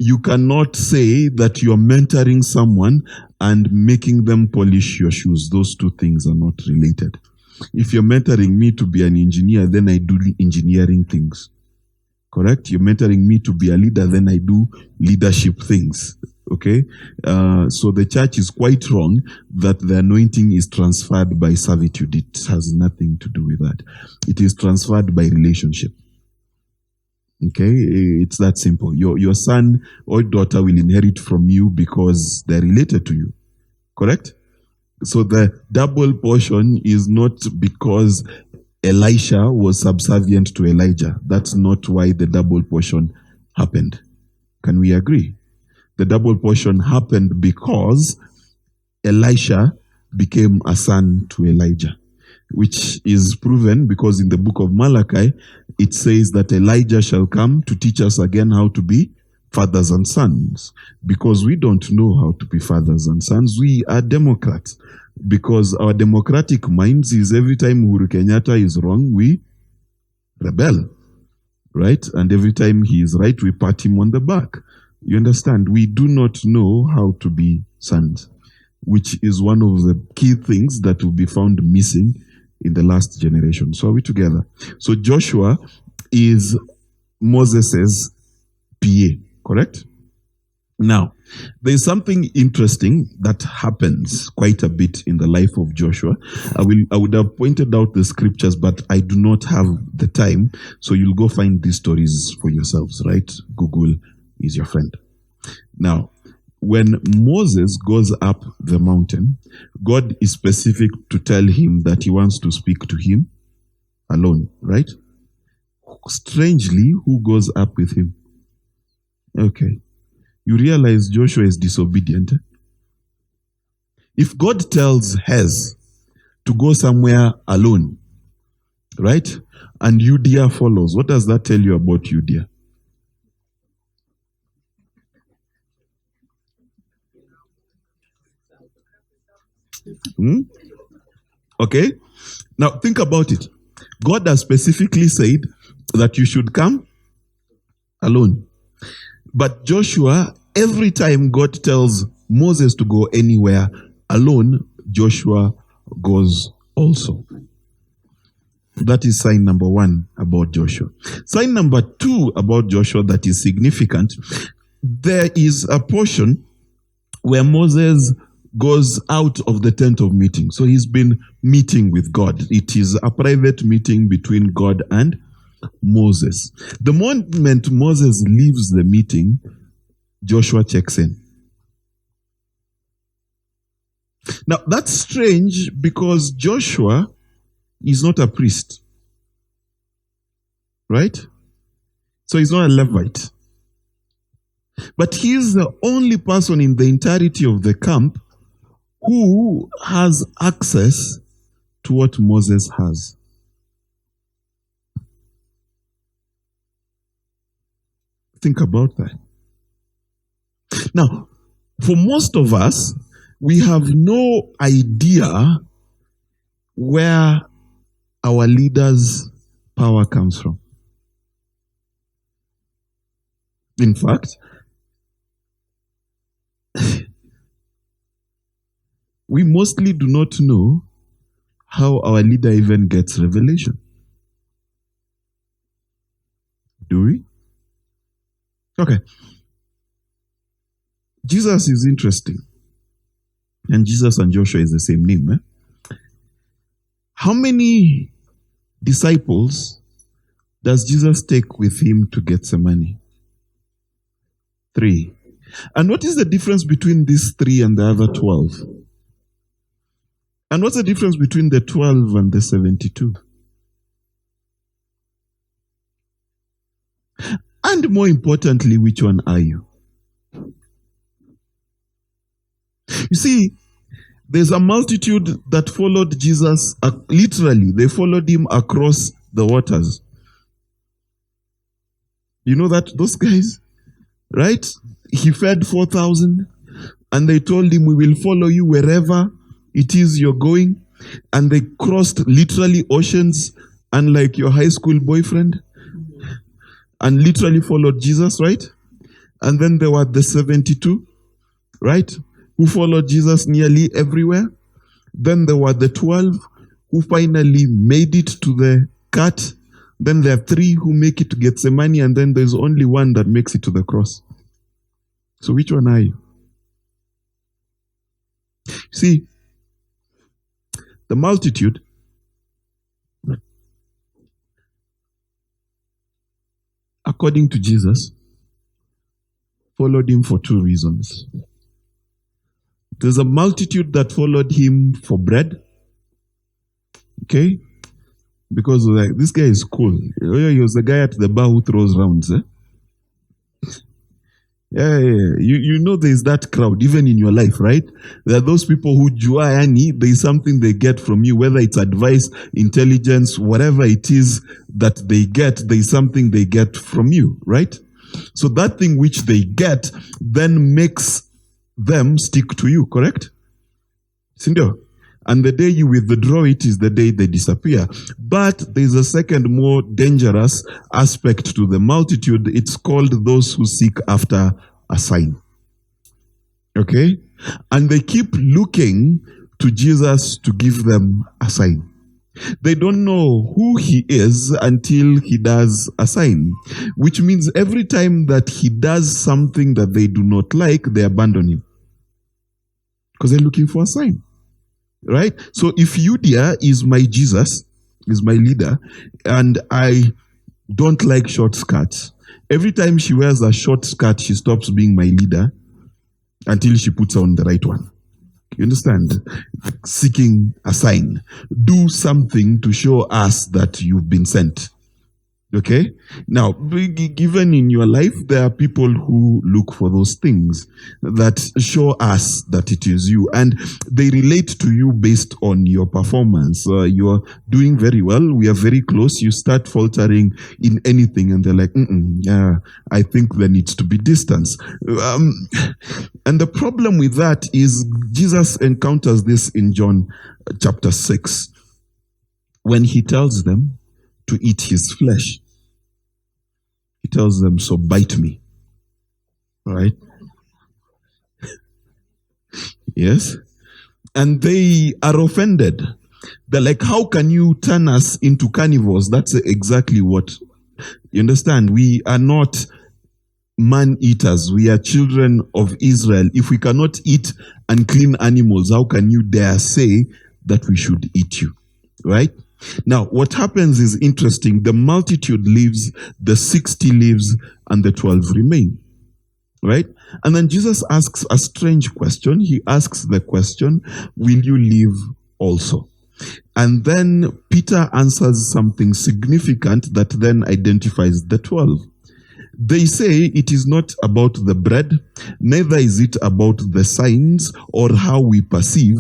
You cannot say that you're mentoring someone and making them polish your shoes. Those two things are not related. If you're mentoring me to be an engineer, then I do engineering things. Correct? You're mentoring me to be a leader, then I do leadership things. Okay? So the church is quite wrong that the anointing is transferred by servitude. It has nothing to do with that. It is transferred by relationship. Okay? It's that simple. Your son or daughter will inherit from you because they're related to you. Correct? So the double portion is not because Elisha was subservient to Elijah. That's not why the double portion happened. Can we agree? The double portion happened because Elisha became a son to Elijah, which is proven because in the book of Malachi, it says that Elijah shall come to teach us again how to be fathers and sons. Because we don't know how to be fathers and sons, we are Democrats. Because our democratic minds is every time Uhuru Kenyatta is wrong, we rebel, right? And every time he is right, we pat him on the back. You understand? We do not know how to be sons, which is one of the key things that will be found missing in the last generation. So are we together? So Joshua is Moses' PA, correct? Now, there is something interesting that happens quite a bit in the life of Joshua. I would have pointed out the scriptures, but I do not have the time. So you'll go find these stories for yourselves, right? Google is your friend. Now, when Moses goes up the mountain, God is specific to tell him that he wants to speak to him alone, right? Strangely, who goes up with him? Okay. You realize Joshua is disobedient. If God tells Hez to go somewhere alone, right? And Judea follows, what does that tell you about Judea? Okay? Now think about it. God has specifically said that you should come alone. But Joshua, every time God tells Moses to go anywhere alone, Joshua goes also. That is sign number one about Joshua. Sign number two about Joshua that is significant. There is a portion where Moses goes out of the tent of meeting. So he's been meeting with God. It is a private meeting between God and Moses. The moment Moses leaves the meeting, Joshua checks in. Now, that's strange because Joshua is not a priest. Right? So he's not a Levite. But he's the only person in the entirety of the camp who has access to what Moses has. Think about that. Now, for most of us, we have no idea where our leaders' power comes from. In fact, we mostly do not know how our leader even gets revelation. Do we? Okay. Jesus is interesting. And Jesus and Joshua is the same name. How many disciples does Jesus take with him to Gethsemane? 3. And what is the difference between these 3 and the other 12? And what's the difference between the 12 and the 72? And more importantly, which one are you? You see, there's a multitude that followed Jesus, literally, they followed him across the waters. You know that, those guys, right? He fed 4,000 and they told him, we will follow you wherever it is you're going. And they crossed literally oceans, unlike your high school boyfriend, and literally followed Jesus, right? And then there were the 72, right? Who followed Jesus nearly everywhere. Then there were the 12 who finally made it to the cut. Then there are 3 who make it to Gethsemane, and then there's only 1 that makes it to the cross. So which one are you? See, the multitude according to Jesus, followed him for 2 reasons. There's a multitude that followed him for bread. Okay? Because like, this guy is cool. He was the guy at the bar who throws rounds. Yeah. You know there's that crowd, even in your life, right? There are those people who there's something they get from you, whether it's advice, intelligence, whatever it is that they get, there's something they get from you, right? So that thing which they get then makes them stick to you, correct? Sindio? And the day you withdraw it is the day they disappear. But there's a second more dangerous aspect to the multitude. It's called those who seek after a sign. Okay? And they keep looking to Jesus to give them a sign. They don't know who he is until he does a sign, which means every time that he does something that they do not like, they abandon him. Because they're looking for a sign. Right? So if Eudia is my Jesus, is my leader, and I don't like short skirts, every time she wears a short skirt, she stops being my leader until she puts on the right one. You understand? Seeking a sign. Do something to show us that you've been sent. Okay? Now, given in your life, there are people who look for those things that show us that it is you. And they relate to you based on your performance. You're doing very well. We are very close. You start faltering in anything. And they're like, I think there needs to be distance. And the problem with that is Jesus encounters this in John chapter 6. When he tells them to eat his flesh. He tells them, so bite me. Right? Yes? And they are offended. They're like, how can you turn us into carnivores? That's exactly what, you understand? We are not man-eaters. We are children of Israel. If we cannot eat unclean animals, how can you dare say that we should eat you? Right? Now, what happens is interesting. The multitude leaves, the 60 leaves, and the 12 remain. Right? And then Jesus asks a strange question. He asks the question, will you leave also? And then Peter answers something significant that then identifies the 12. They say it is not about the bread, neither is it about the signs or how we perceive.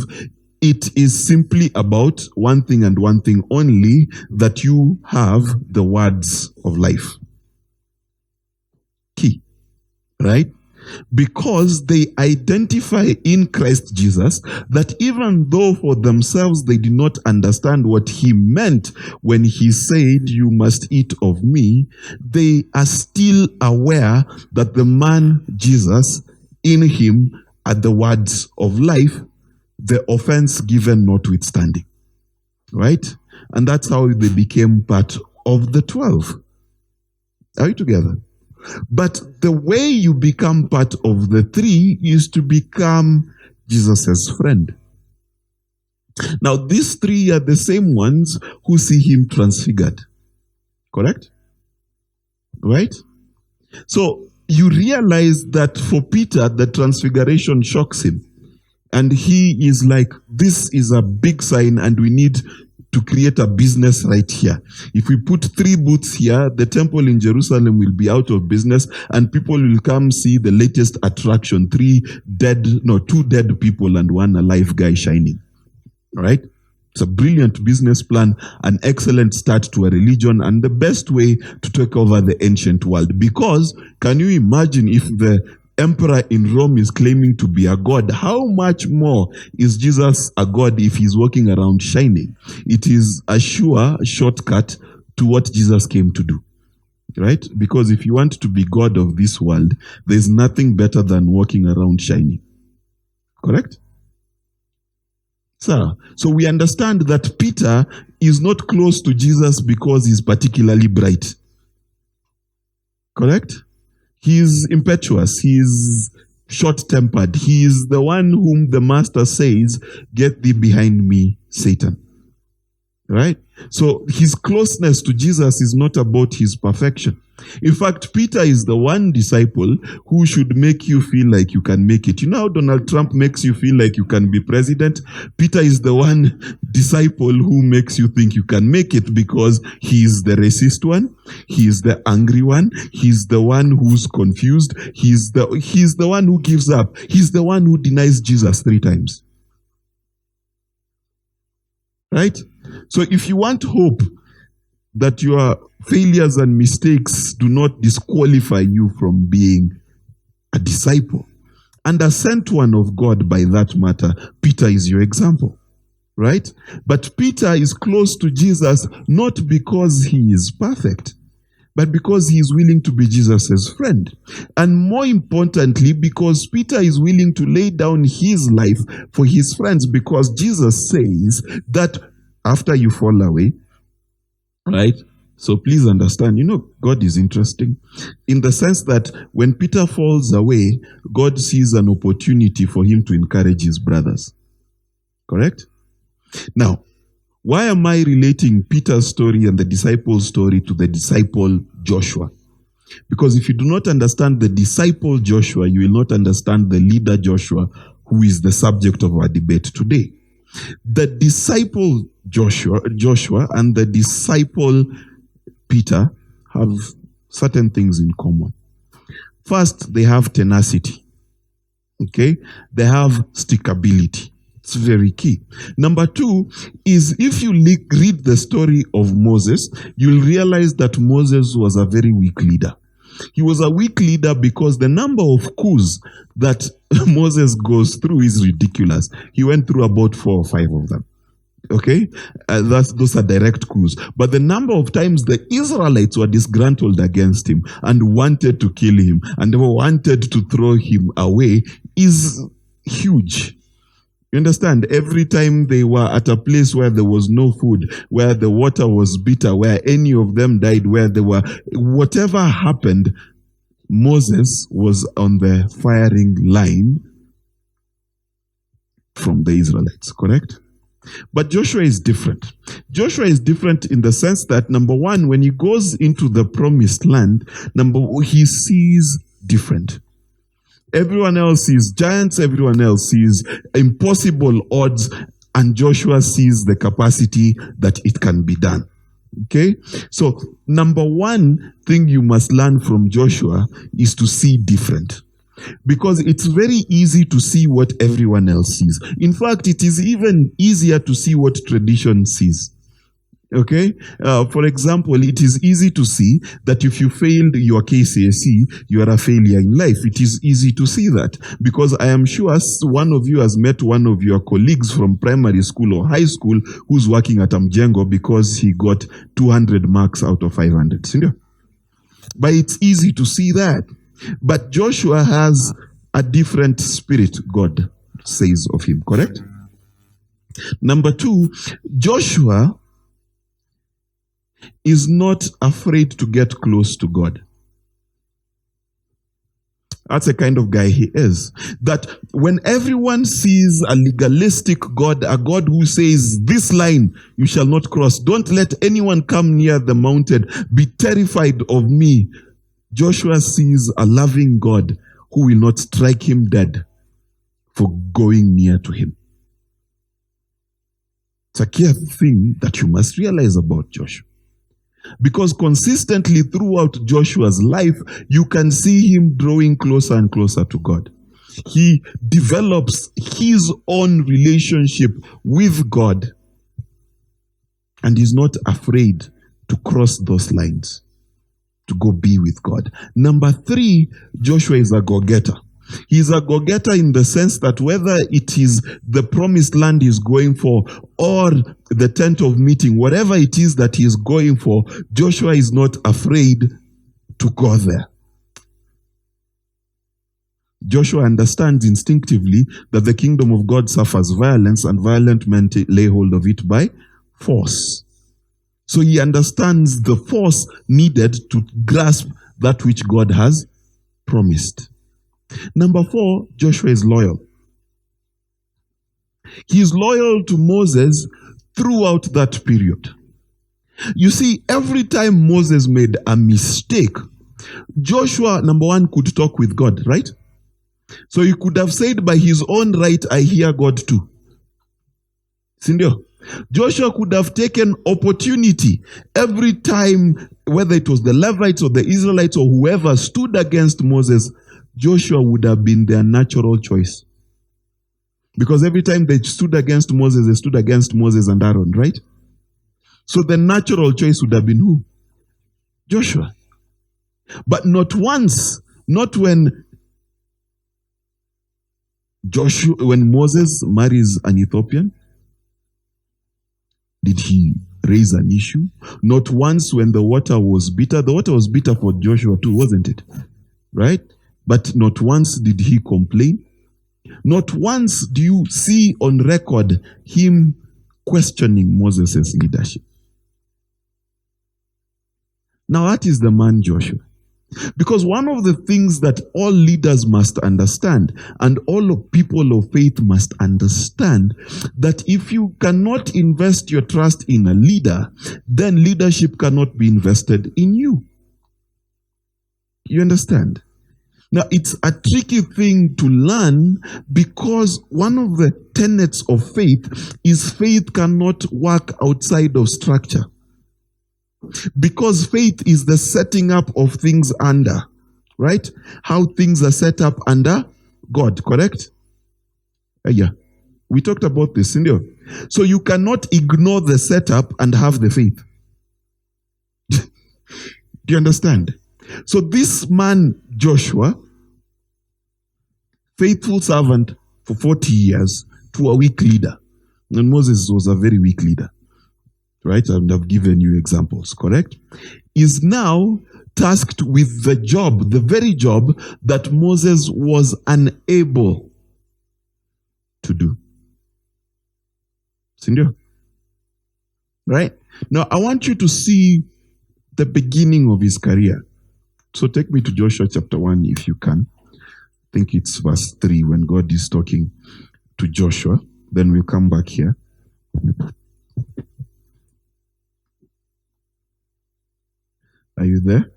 It is simply about one thing and one thing only, that you have the words of life. Key. Right? Because they identify in Christ Jesus that even though for themselves they did not understand what he meant when he said, you must eat of me, they are still aware that the man Jesus, in him are the words of life, the offense given notwithstanding. Right? And that's how they became part of the 12. Are you together? But the way you become part of the 3 is to become Jesus' friend. Now, these 3 are the same ones who see him transfigured. Correct? Right? So, you realize that for Peter, the transfiguration shocks him. And he is like, this is a big sign and we need to create a business right here. If we put 3 booths here, the temple in Jerusalem will be out of business and people will come see the latest attraction, 2 dead people and 1 alive guy shining. Right? It's a brilliant business plan, an excellent start to a religion, and the best way to take over the ancient world. Because, can you imagine if the emperor in Rome is claiming to be a god? How much more is Jesus a god if he's walking around shining? It is a sure shortcut to what Jesus came to do. right? Because if you want to be God of this world, there's nothing better than walking around shining. Correct? So we understand that Peter is not close to Jesus because he's particularly bright. Correct? He's impetuous. He's short-tempered. He is the one whom the master says, "Get thee behind me, Satan." Right? So his closeness to Jesus is not about his perfection. In fact, Peter is the one disciple who should make you feel like you can make it. You know how Donald Trump makes you feel like you can be president? Peter is the one disciple who makes you think you can make it because he is the racist one, he is the angry one, he's the one who's confused, he's the one who gives up, he's the one who denies Jesus 3 times. Right? So if you want hope that your failures and mistakes do not disqualify you from being a disciple and a sent one of God by that matter, Peter is your example, right? But Peter is close to Jesus not because he is perfect, but because he is willing to be Jesus' friend. And more importantly, because Peter is willing to lay down his life for his friends, because Jesus says that after you fall away, right? So please understand, God is interesting in the sense that when Peter falls away, God sees an opportunity for him to encourage his brothers. Correct? Now, why am I relating Peter's story and the disciples' story to the disciple Joshua? Because if you do not understand the disciple Joshua, you will not understand the leader Joshua, who is the subject of our debate today. The disciple Joshua and the disciple Peter have certain things in common. First, they have tenacity. Okay? They have stickability. It's very key. Number 2 is if you read the story of Moses, you'll realize that Moses was a very weak leader. He was a weak leader because the number of coups that Moses goes through is ridiculous. He went through about 4 or 5 of them. Okay? Those are direct coups. But the number of times the Israelites were disgruntled against him and wanted to kill him and they wanted to throw him away is huge. You understand? Every time they were at a place where there was no food, where the water was bitter, where any of them died, whatever happened, Moses was on the firing line from the Israelites, correct? But Joshua is different. Joshua is different in the sense that, number 1, when he goes into the promised land, he sees different. Everyone else sees giants, everyone else sees impossible odds, and Joshua sees the capacity that it can be done. Okay? So, number 1 thing you must learn from Joshua is to see different. Because it's very easy to see what everyone else sees. In fact, it is even easier to see what tradition sees. Okay? For example, it is easy to see that if you failed your KCSE, you are a failure in life. It is easy to see that because I am sure one of you has met one of your colleagues from primary school or high school who's working at Mjengo because he got 200 marks out of 500. But it's easy to see that. But Joshua has a different spirit, God says of him, correct? Number 2, Joshua is not afraid to get close to God. That's the kind of guy he is. That when everyone sees a legalistic God, a God who says, this line you shall not cross, don't let anyone come near the mountain, be terrified of me. Joshua sees a loving God who will not strike him dead for going near to him. It's a key thing that you must realize about Joshua. Because consistently throughout Joshua's life, you can see him drawing closer and closer to God. He develops his own relationship with God and is not afraid to cross those lines, to go be with God. Number 3, Joshua is a go-getter. He's a go-getter in the sense that whether it is the promised land he's going for or the tent of meeting, whatever it is that he's going for, Joshua is not afraid to go there. Joshua understands instinctively that the kingdom of God suffers violence, and violent men lay hold of it by force. So he understands the force needed to grasp that which God has promised. Number 4, Joshua is loyal. He is loyal to Moses throughout that period. You see, every time Moses made a mistake, Joshua, number 1, could talk with God, right? So he could have said, by his own right, I hear God too. Sindio? Joshua could have taken opportunity every time, whether it was the Levites or the Israelites or whoever stood against Moses, Joshua would have been their natural choice. Because every time they stood against Moses, they stood against Moses and Aaron, right? So the natural choice would have been who? Joshua. But not once, not when Moses marries an Ethiopian, did he raise an issue. Not once when the water was bitter. The water was bitter for Joshua too, wasn't it? Right? But not once did he complain. Not once do you see on record him questioning Moses' leadership. Now that is the man Joshua. Because one of the things that all leaders must understand, and all people of faith must understand, that if you cannot invest your trust in a leader, then leadership cannot be invested in you. You understand? Now, it's a tricky thing to learn, because one of the tenets of faith is faith cannot work outside of structure. Because faith is the setting up of things under, right? How things are set up under God, correct? Yeah. We talked about this, didn't you? So you cannot ignore the setup and have the faith. Do you understand? So this man, Joshua, faithful servant for 40 years to a weak leader. And Moses was a very weak leader. Right? And I've given you examples, correct? Is now tasked with the job, the very job that Moses was unable to do. Sindio? Right? Now, I want you to see the beginning of his career. So take me to Joshua chapter 1 if you can. I think it's verse 3 when God is talking to Joshua. Then we'll come back here. Are you there?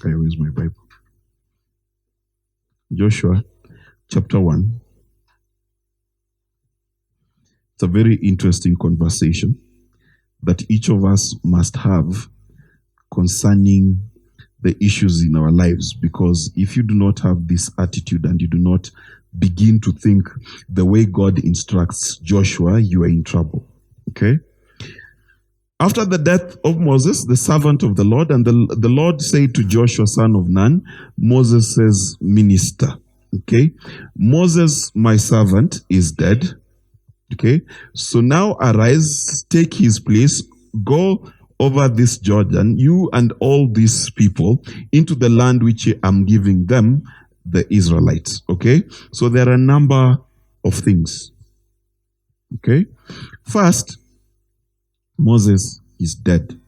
Where's my Bible? Joshua chapter 1. It's a very interesting conversation that each of us must have concerning the issues in our lives. Because if you do not have this attitude and you do not begin to think the way God instructs Joshua, you are in trouble. Okay? After the death of Moses, the servant of the Lord, and the Lord said to Joshua, son of Nun, Moses' minister, okay? Moses, my servant, is dead, okay? So now arise, take his place, go over this Jordan, you and all these people, into the land which I am giving them, the Israelites, okay? So there are a number of things, okay? First, Moses is dead.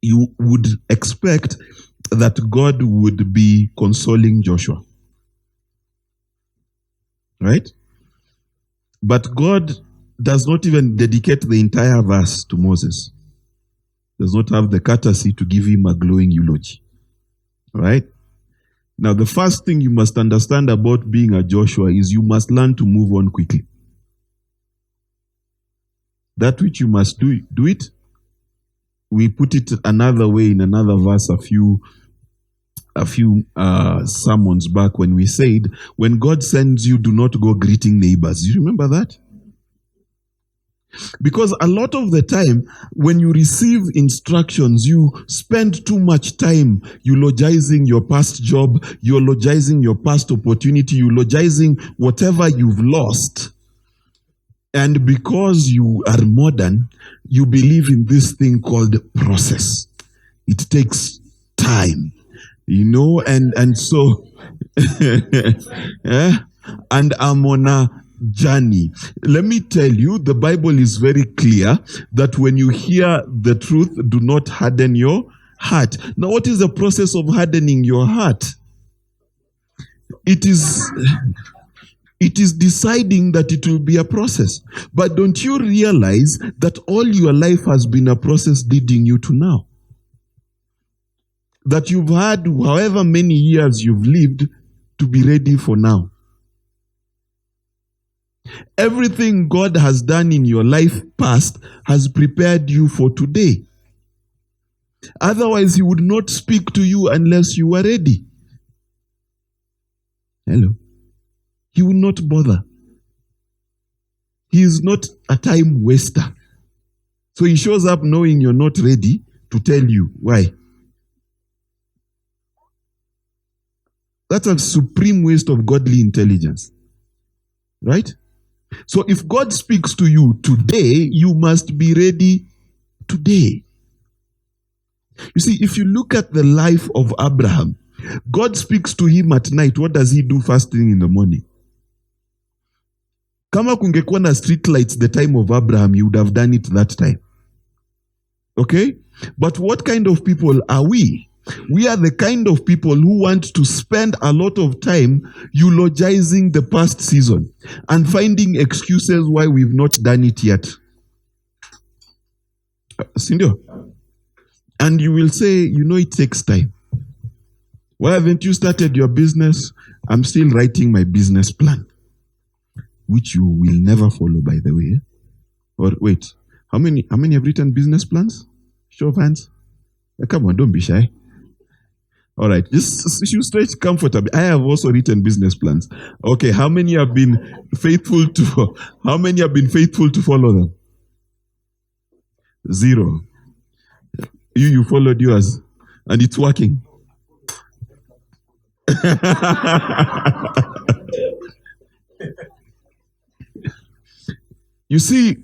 You would expect that God would be consoling Joshua. Right? But God does not even dedicate the entire verse to Moses. Does not have the courtesy to give him a glowing eulogy. Right? Now, the first thing you must understand about being a Joshua is you must learn to move on quickly. That which you must do it. We put it another way in another verse a few sermons back when we said, when God sends you, do not go greeting neighbors. Do you remember that? Because a lot of the time, when you receive instructions, you spend too much time eulogizing your past job, eulogizing your past opportunity, eulogizing whatever you've lost. And because you are modern, you believe in this thing called process. It takes time, and so, and I'm on a journey. Let me tell you, the Bible is very clear that when you hear the truth, do not harden your heart. Now, what is the process of hardening your heart? It is deciding that it will be a process. But don't you realize that all your life has been a process leading you to now? That you've had however many years you've lived to be ready for now. Everything God has done in your life past has prepared you for today. Otherwise, He would not speak to you unless you were ready. Hello. He will not bother. He is not a time waster. So He shows up knowing you're not ready to tell you why. That's a supreme waste of godly intelligence. Right? So if God speaks to you today, you must be ready today. You see, if you look at the life of Abraham, God speaks to him at night. What does he do first thing in the morning? Kama kungekuwa na street lights the time of Abraham, he would have done it that time. Okay? But what kind of people are we? We are the kind of people who want to spend a lot of time eulogizing the past season and finding excuses why we've not done it yet. Sindio? And you will say, it takes time. Why haven't you started your business? I'm still writing my business plan, which you will never follow, by the way. Or wait, how many have written business plans? Show of hands. Come on, don't be shy. All right, just you stretch comfortably. I have also written business plans. Okay, how many have been faithful to follow them? 0. You followed yours, and it's working. You see,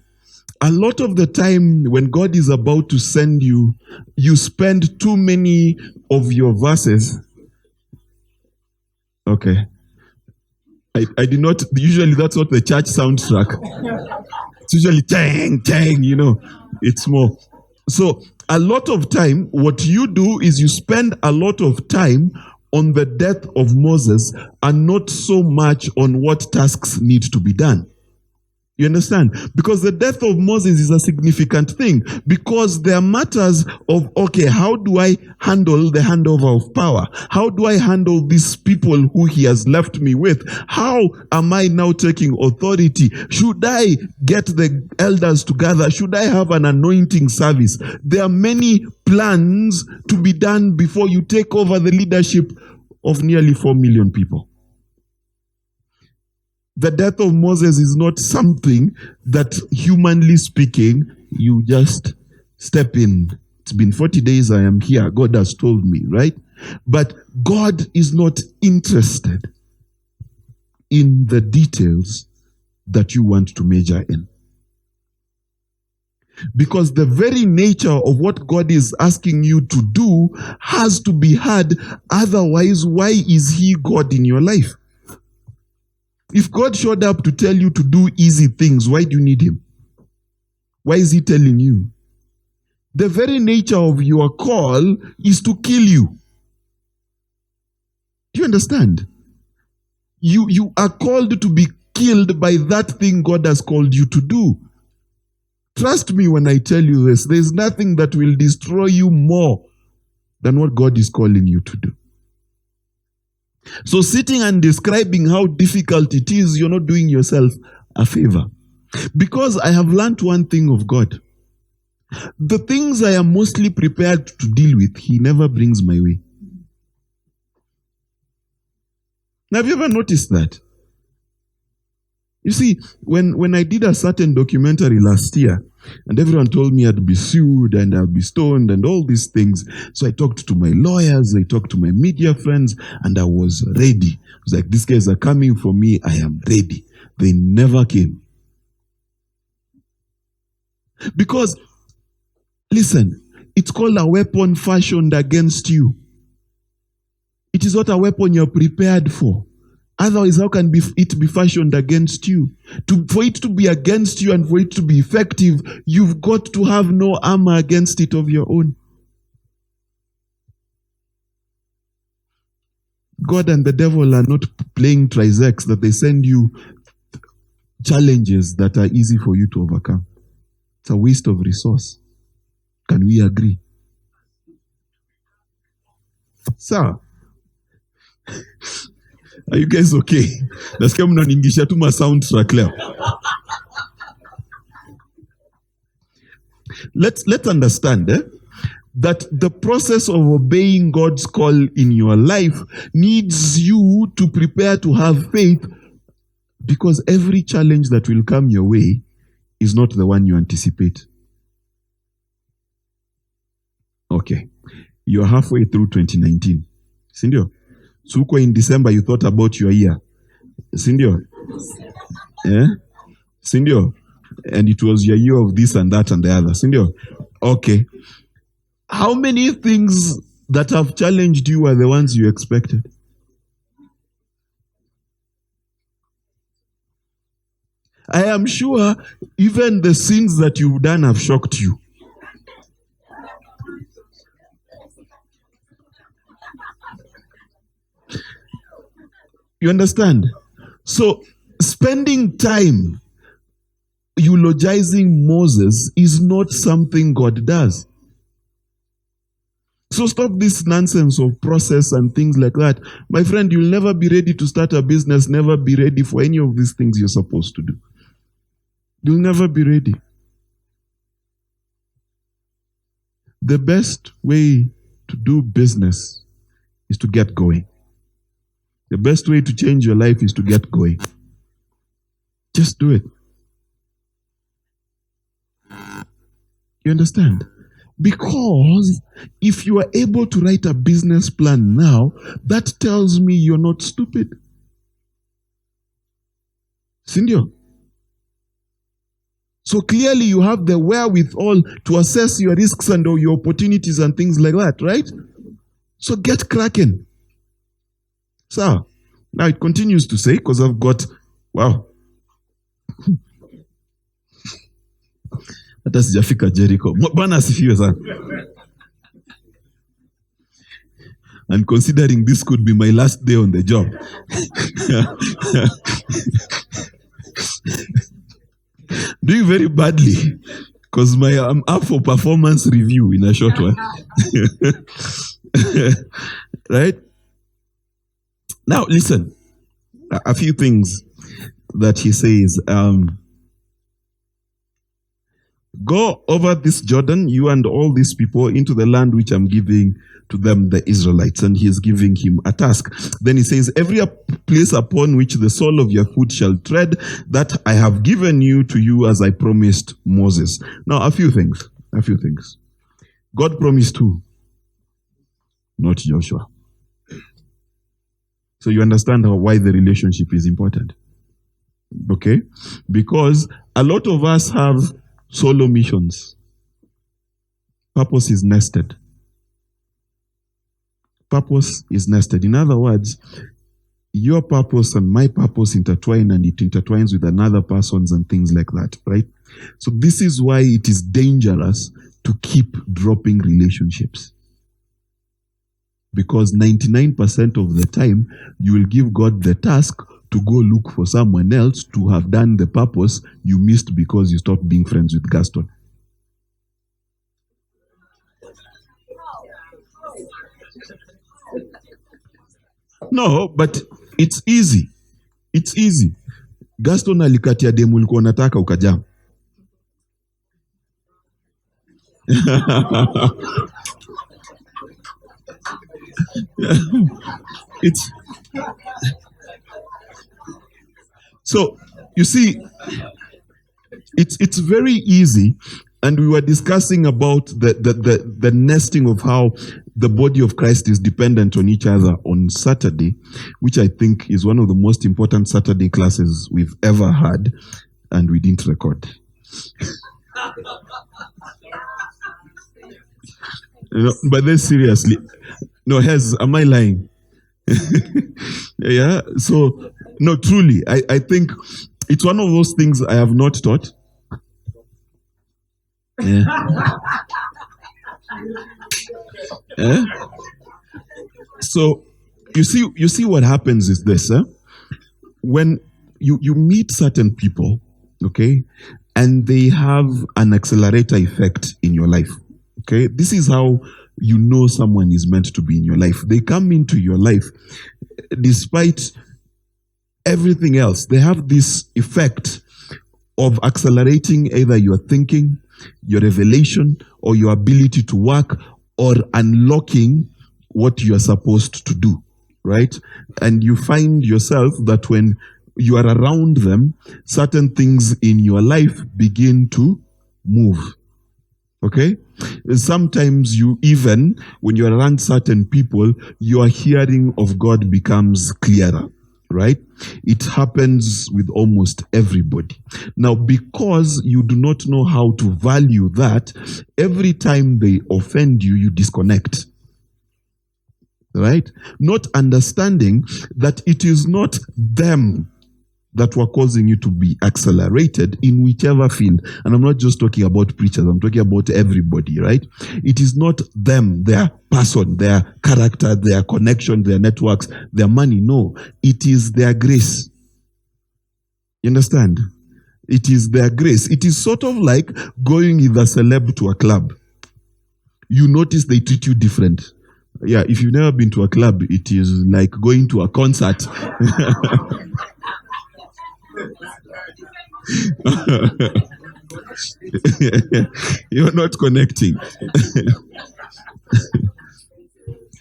a lot of the time when God is about to send you, you spend too many of your verses. Okay. I did not, usually that's what the church soundtrack. It's usually tang, it's more. So a lot of time, what you do is you spend a lot of time on the death of Moses and not so much on what tasks need to be done. You understand? Because the death of Moses is a significant thing. Because there are matters of, okay, how do I handle the handover of power? How do I handle these people who he has left me with? How am I now taking authority? Should I get the elders together? Should I have an anointing service? There are many plans to be done before you take over the leadership of nearly 4 million people. The death of Moses is not something that, humanly speaking, you just step in. It's been 40 days I am here. God has told me, right? But God is not interested in the details that you want to major in. Because the very nature of what God is asking you to do has to be heard. Otherwise, why is He God in your life? If God showed up to tell you to do easy things, why do you need Him? Why is He telling you? The very nature of your call is to kill you. Do you understand? You are called to be killed by that thing God has called you to do. Trust me when I tell you this, there's nothing that will destroy you more than what God is calling you to do. So sitting and describing how difficult it is, you're not doing yourself a favor. Because I have learned one thing of God. The things I am mostly prepared to deal with, He never brings my way. Now, have you ever noticed that? You see, when I did a certain documentary last year, and everyone told me I'd be sued and I'd be stoned and all these things. So I talked to my lawyers, I talked to my media friends, and I was ready. I was like, these guys are coming for me, I am ready. They never came. Because, listen, it's called a weapon fashioned against you. It is not a weapon you're prepared for. Otherwise, how can it be fashioned against you? For it to be against you and for it to be effective, you've got to have no armor against it of your own. God and the devil are not playing trisex that they send you challenges that are easy for you to overcome. It's a waste of resource. Can we agree? Sir, are you guys okay? Nasikia mnaningisha tu ma soundtrack leo. Let's understand that the process of obeying God's call in your life needs you to prepare to have faith, because every challenge that will come your way is not the one you anticipate. Okay. You're halfway through 2019. Sindio? So in December you thought about your year. Sindio? Sindio? And it was your year of this and that and the other. Sindio? Okay. How many things that have challenged you are the ones you expected? I am sure even the sins that you've done have shocked you. You understand? So, spending time eulogizing Moses is not something God does. So stop this nonsense of process and things like that. My friend, you'll never be ready to start a business, never be ready for any of these things you're supposed to do. You'll never be ready. The best way to do business is to get going. The best way to change your life is to get going. Just do it. You understand? Because if you are able to write a business plan now, that tells me you're not stupid. Sindio? So clearly you have the wherewithal to assess your risks and your opportunities and things like that, right? So get cracking. So, now it continues to say, because I've got, wow. Hata sijafika Jericho. Bwana asifiwe sana. And considering this could be my last day on the job. Doing very badly. Because I'm up for performance review in a short while. Right? Now, listen. A few things that he says. Go over this Jordan, you and all these people, into the land which I'm giving to them, the Israelites. And he is giving him a task. Then he says, every place upon which the sole of your foot shall tread, that I have given to you as I promised Moses. Now, a few things. God promised who? Not Joshua. So you understand why the relationship is important. Okay? Because a lot of us have solo missions. Purpose is nested. Purpose is nested. In other words, your purpose and my purpose intertwine, and it intertwines with another person's and things like that, right? So this is why it is dangerous to keep dropping relationships. Because 99% of the time, you will give God the task to go look for someone else to have done the purpose you missed because you stopped being friends with Gaston. No, but it's easy. It's easy. Gaston alikatia demu ulikuwa unataka ukajam. It's so you see, it's very easy, and we were discussing about the nesting of how the body of Christ is dependent on each other on Saturday, which I think is one of the most important Saturday classes we've ever had, and we didn't record. No, but then seriously, no, am I lying? Yeah. So no, truly, I think it's one of those things I have not taught. Yeah. Yeah. So you see what happens is this, when you meet certain people, okay, and they have an accelerator effect in your life. Okay, this is how you know someone is meant to be in your life. They come into your life despite everything else. They have this effect of accelerating either your thinking, your revelation, or your ability to work, or unlocking what you are supposed to do, right? And you find yourself that when you are around them, certain things in your life begin to move. Okay? Sometimes you even, when you're around certain people, your hearing of God becomes clearer, right? It happens with almost everybody. Now, because you do not know how to value that, every time they offend you, you disconnect. Right? Not understanding that it is not them that were causing you to be accelerated in whichever field. And I'm not just talking about preachers, I'm talking about everybody, right? It is not them, their person, their character, their connection, their networks, their money. No, it is their grace. You understand? It is their grace. It is sort of like going with a celeb to a club. You notice they treat you different. Yeah, if you've never been to a club, it is like going to a concert. You're not connecting.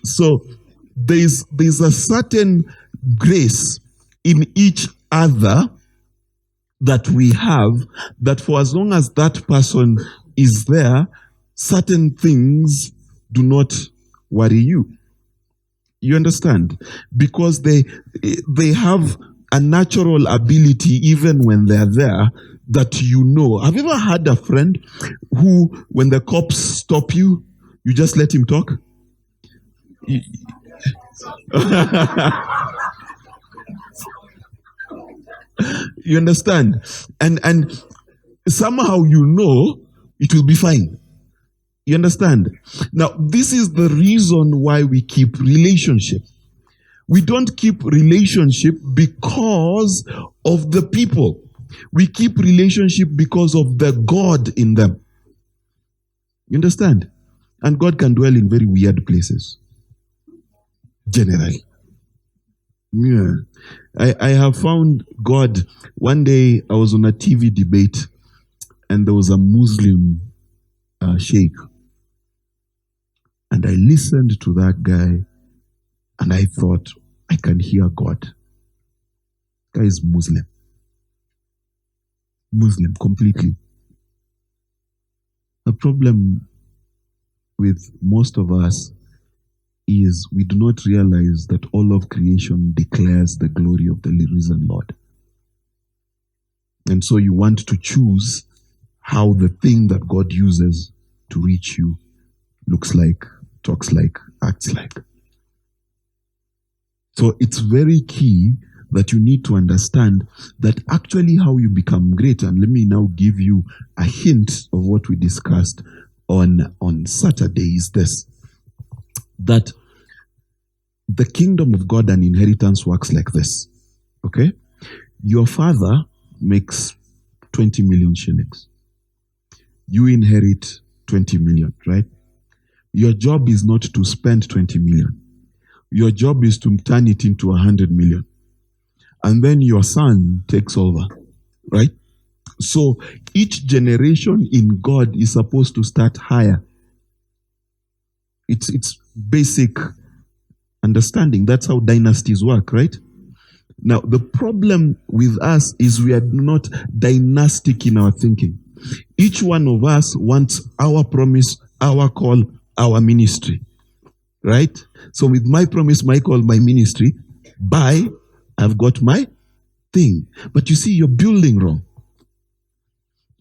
So there's a certain grace in each other that we have, that for as long as that person is there, certain things do not worry you. You understand? Because they have a natural ability, even when they're there, that you know. Have you ever had a friend who, when the cops stop you, you just let him talk? You understand? And somehow you know it will be fine. You understand? Now, this is the reason why we keep relationship. We don't keep relationship because of the people. We keep relationship because of the God in them. You understand? And God can dwell in very weird places. Generally. Yeah. I have found God. One day I was on a TV debate and there was a Muslim sheikh. And I listened to that guy and I thought, I can hear God. This guy is Muslim. Muslim completely. The problem with most of us is we do not realize that all of creation declares the glory of the risen Lord. And so you want to choose how the thing that God uses to reach you looks like, talks like, acts like. So it's very key that you need to understand that actually how you become great. And let me now give you a hint of what we discussed on Saturday is this, that the kingdom of God and inheritance works like this. Okay? Your father makes 20 million shillings. You inherit 20 million, right? Your job is not to spend 20 million. Your job is to turn it into 100 million. And then your son takes over, right? So each generation in God is supposed to start higher. It's basic understanding. That's how dynasties work, right? Now, the problem with us is we are not dynastic in our thinking. Each one of us wants our promise, our call, our ministry, right? So with my promise, my call, my ministry, I've got my thing. But you see, you're building wrong.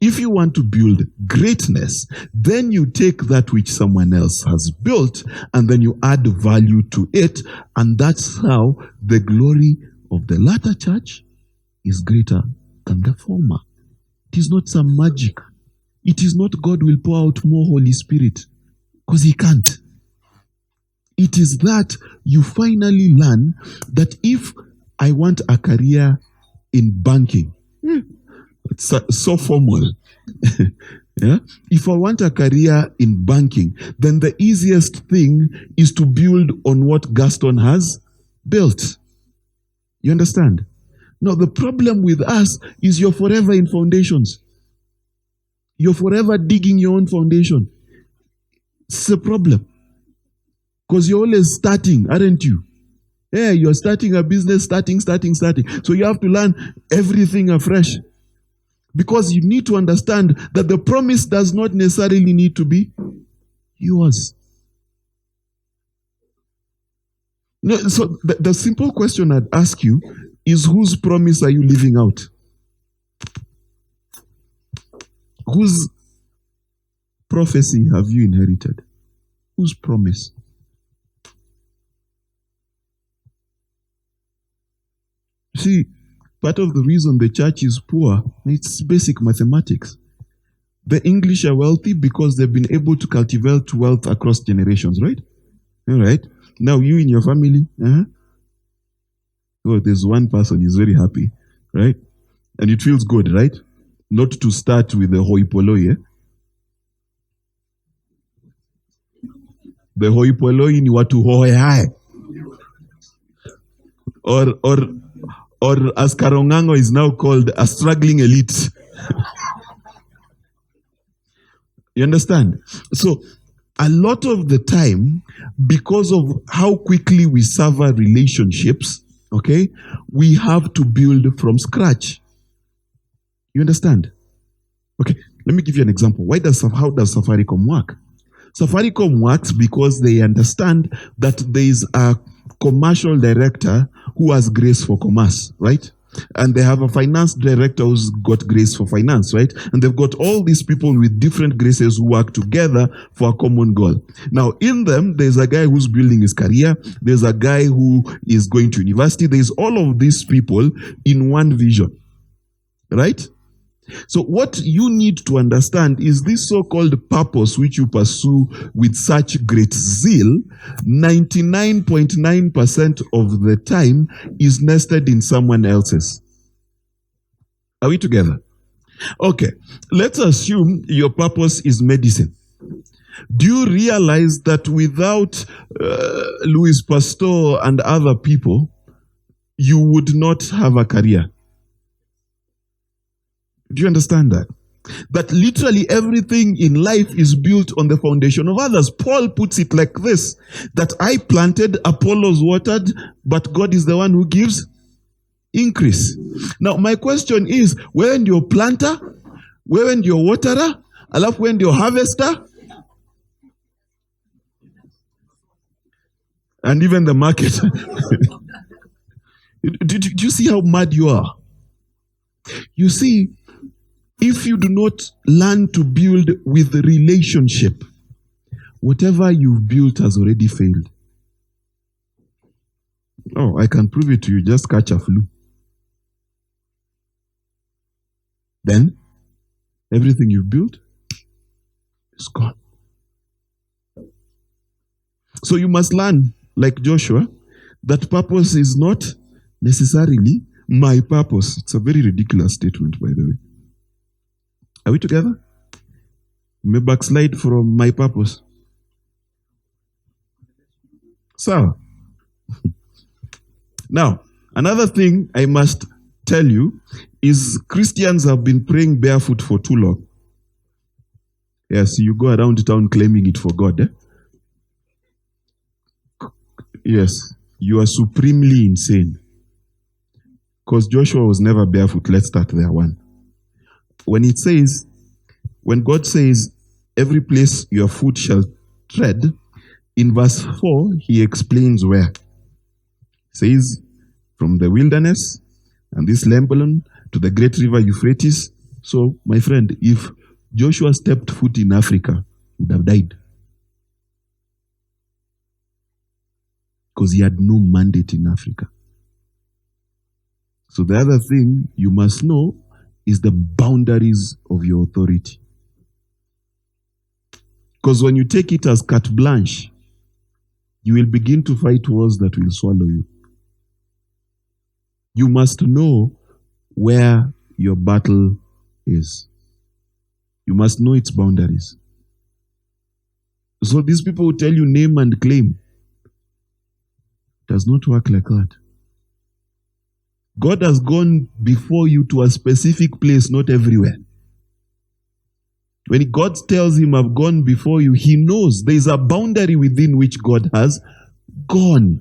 If you want to build greatness, then you take that which someone else has built and then you add value to it. And that's how the glory of the latter church is greater than the former. It is not some magic. It is not God will pour out more Holy Spirit, because He can't. It is that you finally learn that if I want a career in banking, it's so formal. Yeah? If I want a career in banking, then the easiest thing is to build on what Gaston has built. You understand? Now, the problem with us is you're forever in foundations. You're forever digging your own foundation. It's a problem. Because you're always starting, aren't you? Yeah, you're starting a business, starting. So you have to learn everything afresh. Because you need to understand that the promise does not necessarily need to be yours. No, so the simple question I'd ask you is, whose promise are you living out? Whose prophecy have you inherited? Whose promise? See, part of the reason the church is poor, it's basic mathematics. The English are wealthy because they've been able to cultivate wealth across generations, right? All right. Now you in your family, oh, there's one person who's very happy, right? And it feels good, right? Not to start with the hoi polloi. The hoi polloi ni watu hoi hai. Or as Karongango is now called, a struggling elite. You understand? So, a lot of the time, because of how quickly we sever relationships, okay, we have to build from scratch. You understand? Okay, let me give you an example. How does Safaricom work? Safaricom works because they understand that there is a commercial director who has grace for commerce, right? And they have a finance director who's got grace for finance, right? And they've got all these people with different graces who work together for a common goal. Now, in them, there's a guy who's building his career. There's a guy who is going to university. There's all of these people in one vision, right? So what you need to understand is this so-called purpose which you pursue with such great zeal, 99.9% of the time is nested in someone else's. Are we together? Okay, let's assume your purpose is medicine. Do you realize that without Louis Pasteur and other people, you would not have a career? Do you understand that? That literally everything in life is built on the foundation of others. Paul puts it like this, that I planted, Apollos watered, but God is the one who gives increase. Now, my question is, where ndio planter? Where ndio waterer? Alafu where ndio harvester? And even the market. Do you see how mad you are? You see, if you do not learn to build with relationship, whatever you've built has already failed. Oh, I can prove it to you. Just catch a flu. Then, everything you've built is gone. So you must learn, like Joshua, that purpose is not necessarily my purpose. It's a very ridiculous statement, by the way. Are we together? May backslide from my purpose. So, now, another thing I must tell you is Christians have been praying barefoot for too long. Yes, you go around town claiming it for God. Yes, you are supremely insane. Because Joshua was never barefoot. Let's start there, one. When God says, every place your foot shall tread, in verse 4, he explains where. He says, from the wilderness and this Lebanon to the great river Euphrates, So, my friend, if Joshua stepped foot in Africa, he would have died. Because he had no mandate in Africa. So the other thing you must know is the boundaries of your authority. Because when you take it as carte blanche, you will begin to fight wars that will swallow you. You must know where your battle is. You must know its boundaries. So these people will tell you name and claim. It does not work like that. God has gone before you to a specific place, not everywhere. When God tells him, I've gone before you, he knows there is a boundary within which God has gone.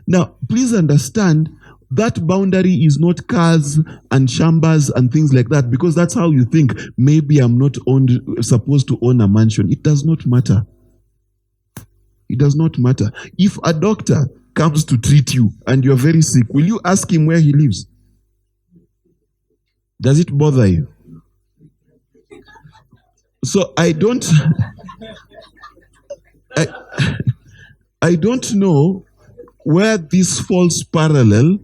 Now, please understand that boundary is not cars and chambers and things like that, because that's how you think, maybe I'm not supposed to own a mansion. It does not matter. It does not matter. If a doctor comes to treat you and you're very sick, will you ask him where he lives? Does it bother you? So I don't know where this false parallel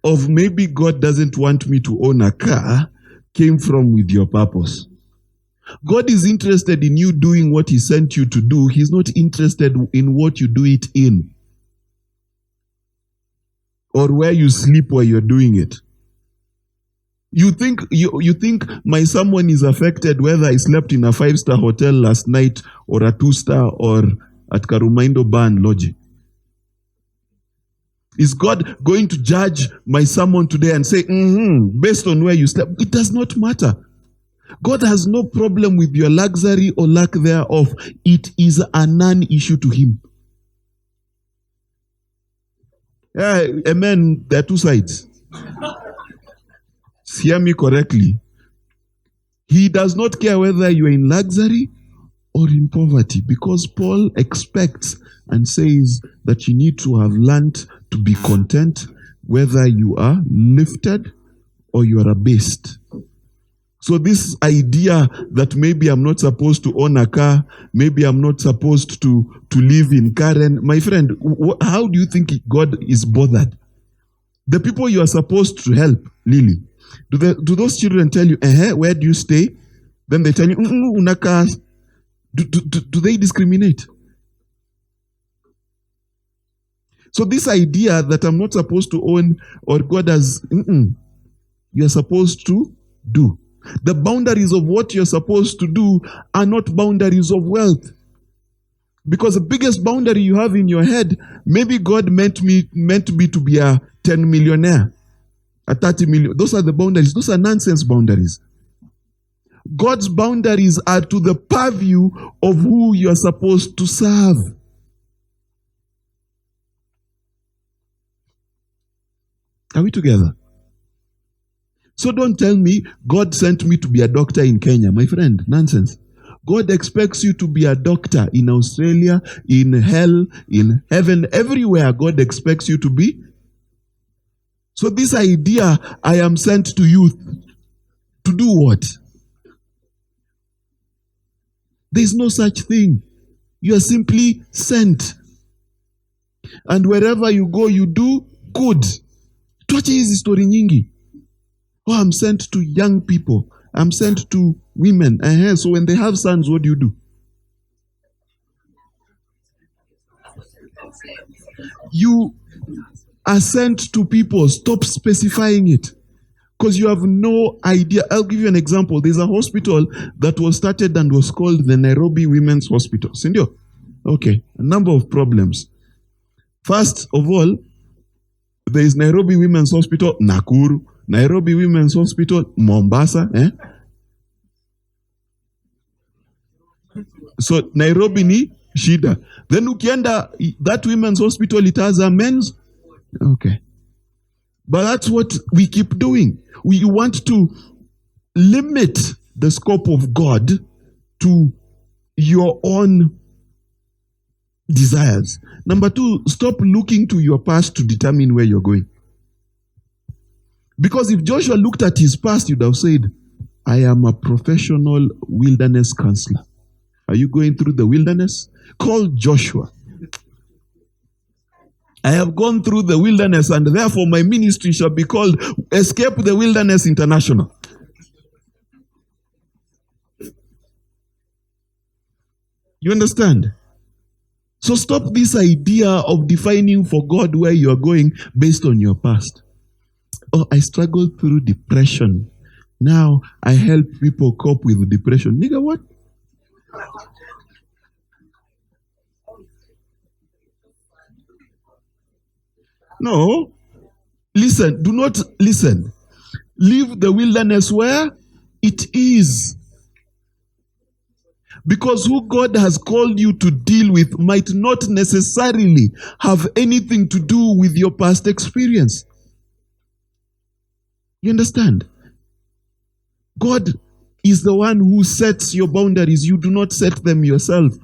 of maybe God doesn't want me to own a car came from with your purpose. God is interested in you doing what he sent you to do. He's not interested in what you do it in, or where you sleep while you're doing it. You think my someone is affected whether I slept in a 5-star hotel last night or a 2-star or at Karumaindo Bar and Lodge? Is God going to judge my someone today and say, based on where you slept? It does not matter. God has no problem with your luxury or lack thereof. It is a non-issue to him. Yeah, amen. There are two sides. Hear me correctly. He does not care whether you are in luxury or in poverty, because Paul expects and says that you need to have learned to be content whether you are lifted or you are abased. So this idea that maybe I'm not supposed to own a car, maybe I'm not supposed to live in Karen, my friend, how do you think God is bothered? The people you are supposed to help, Lily, do those children tell you, where do you stay? Then they tell you, una car. Do they discriminate? So this idea that I'm not supposed to own, or God has, you're supposed to do. The boundaries of what you're supposed to do are not boundaries of wealth. Because the biggest boundary you have in your head, maybe God meant me to be a 10 millionaire, a 30 million. Those are the boundaries. Those are nonsense boundaries. God's boundaries are to the purview of who you're supposed to serve. Are we together? So don't tell me God sent me to be a doctor in Kenya. My friend, nonsense. God expects you to be a doctor in Australia, in hell, in heaven, everywhere God expects you to be. So this idea, I am sent to youth, to do what? There is no such thing. You are simply sent. And wherever you go, you do good. Tuache hizi story nyingi. Oh, I'm sent to young people. I'm sent to women. So when they have sons, what do? You are sent to people. Stop specifying it. Because you have no idea. I'll give you an example. There's a hospital that was started and was called the Nairobi Women's Hospital. Sindio? Okay. A number of problems. First of all, there is Nairobi Women's Hospital, Nakuru. Nairobi Women's Hospital, Mombasa. So Nairobi ni shida. Then ukienda, that women's hospital, it has a men's. Okay. But that's what we keep doing. We want to limit the scope of God to your own desires. Number two, stop looking to your past to determine where you're going. Because if Joshua looked at his past, he'd have said, I am a professional wilderness counselor. Are you going through the wilderness? Call Joshua. I have gone through the wilderness, and therefore my ministry shall be called Escape the Wilderness International. You understand? So stop this idea of defining for God where you are going based on your past. Oh, I struggled through depression. Now I help people cope with depression. Nigga, what? No. Listen, do not listen. Leave the wilderness where it is. Because who God has called you to deal with might not necessarily have anything to do with your past experience. You understand? God is the one who sets your boundaries. You do not set them yourself.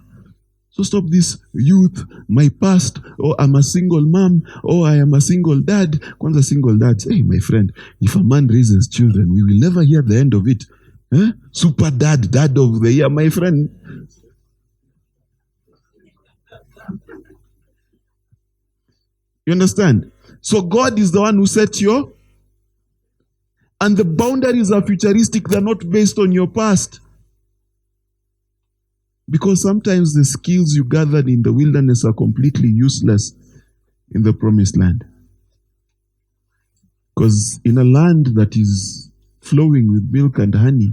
So stop this youth, my past, I'm a single mom, I am a single dad. Kwanza single dads, hey my friend, if a man raises children, we will never hear the end of it. Super dad of the year, my friend. You understand? So God is the one who sets your, and the boundaries are futuristic, they're not based on your past. Because sometimes the skills you gathered in the wilderness are completely useless in the promised land. Because in a land that is flowing with milk and honey,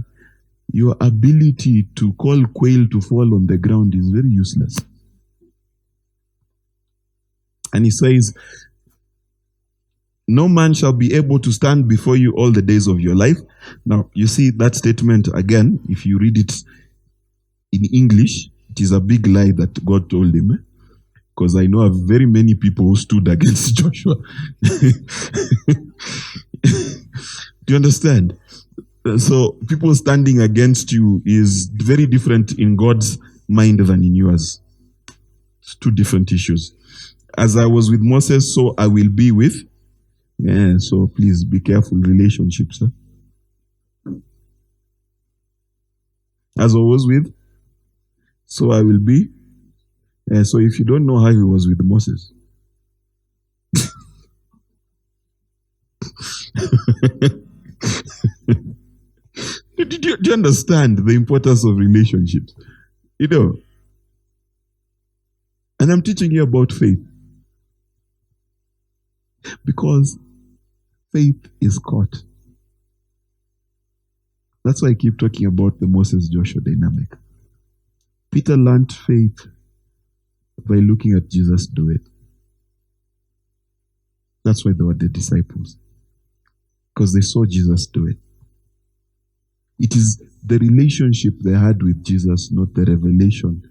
your ability to call quail to fall on the ground is very useless. And he says, no man shall be able to stand before you all the days of your life. Now, you see that statement again, if you read it in English, it is a big lie that God told him. Because I know of very many people who stood against Joshua. Do you understand? So people standing against you is very different in God's mind than in yours. It's two different issues. As I was with Moses, so I will be with. Yeah, so please be careful relationships. As I was with, so I will be. So if you don't know how he was with Moses, do you understand the importance of relationships? You know, and I'm teaching you about faith because faith is caught. That's why I keep talking about the Moses-Joshua dynamic. Peter learned faith by looking at Jesus do it. That's why they were the disciples. Because they saw Jesus do it. It is the relationship they had with Jesus, not the revelation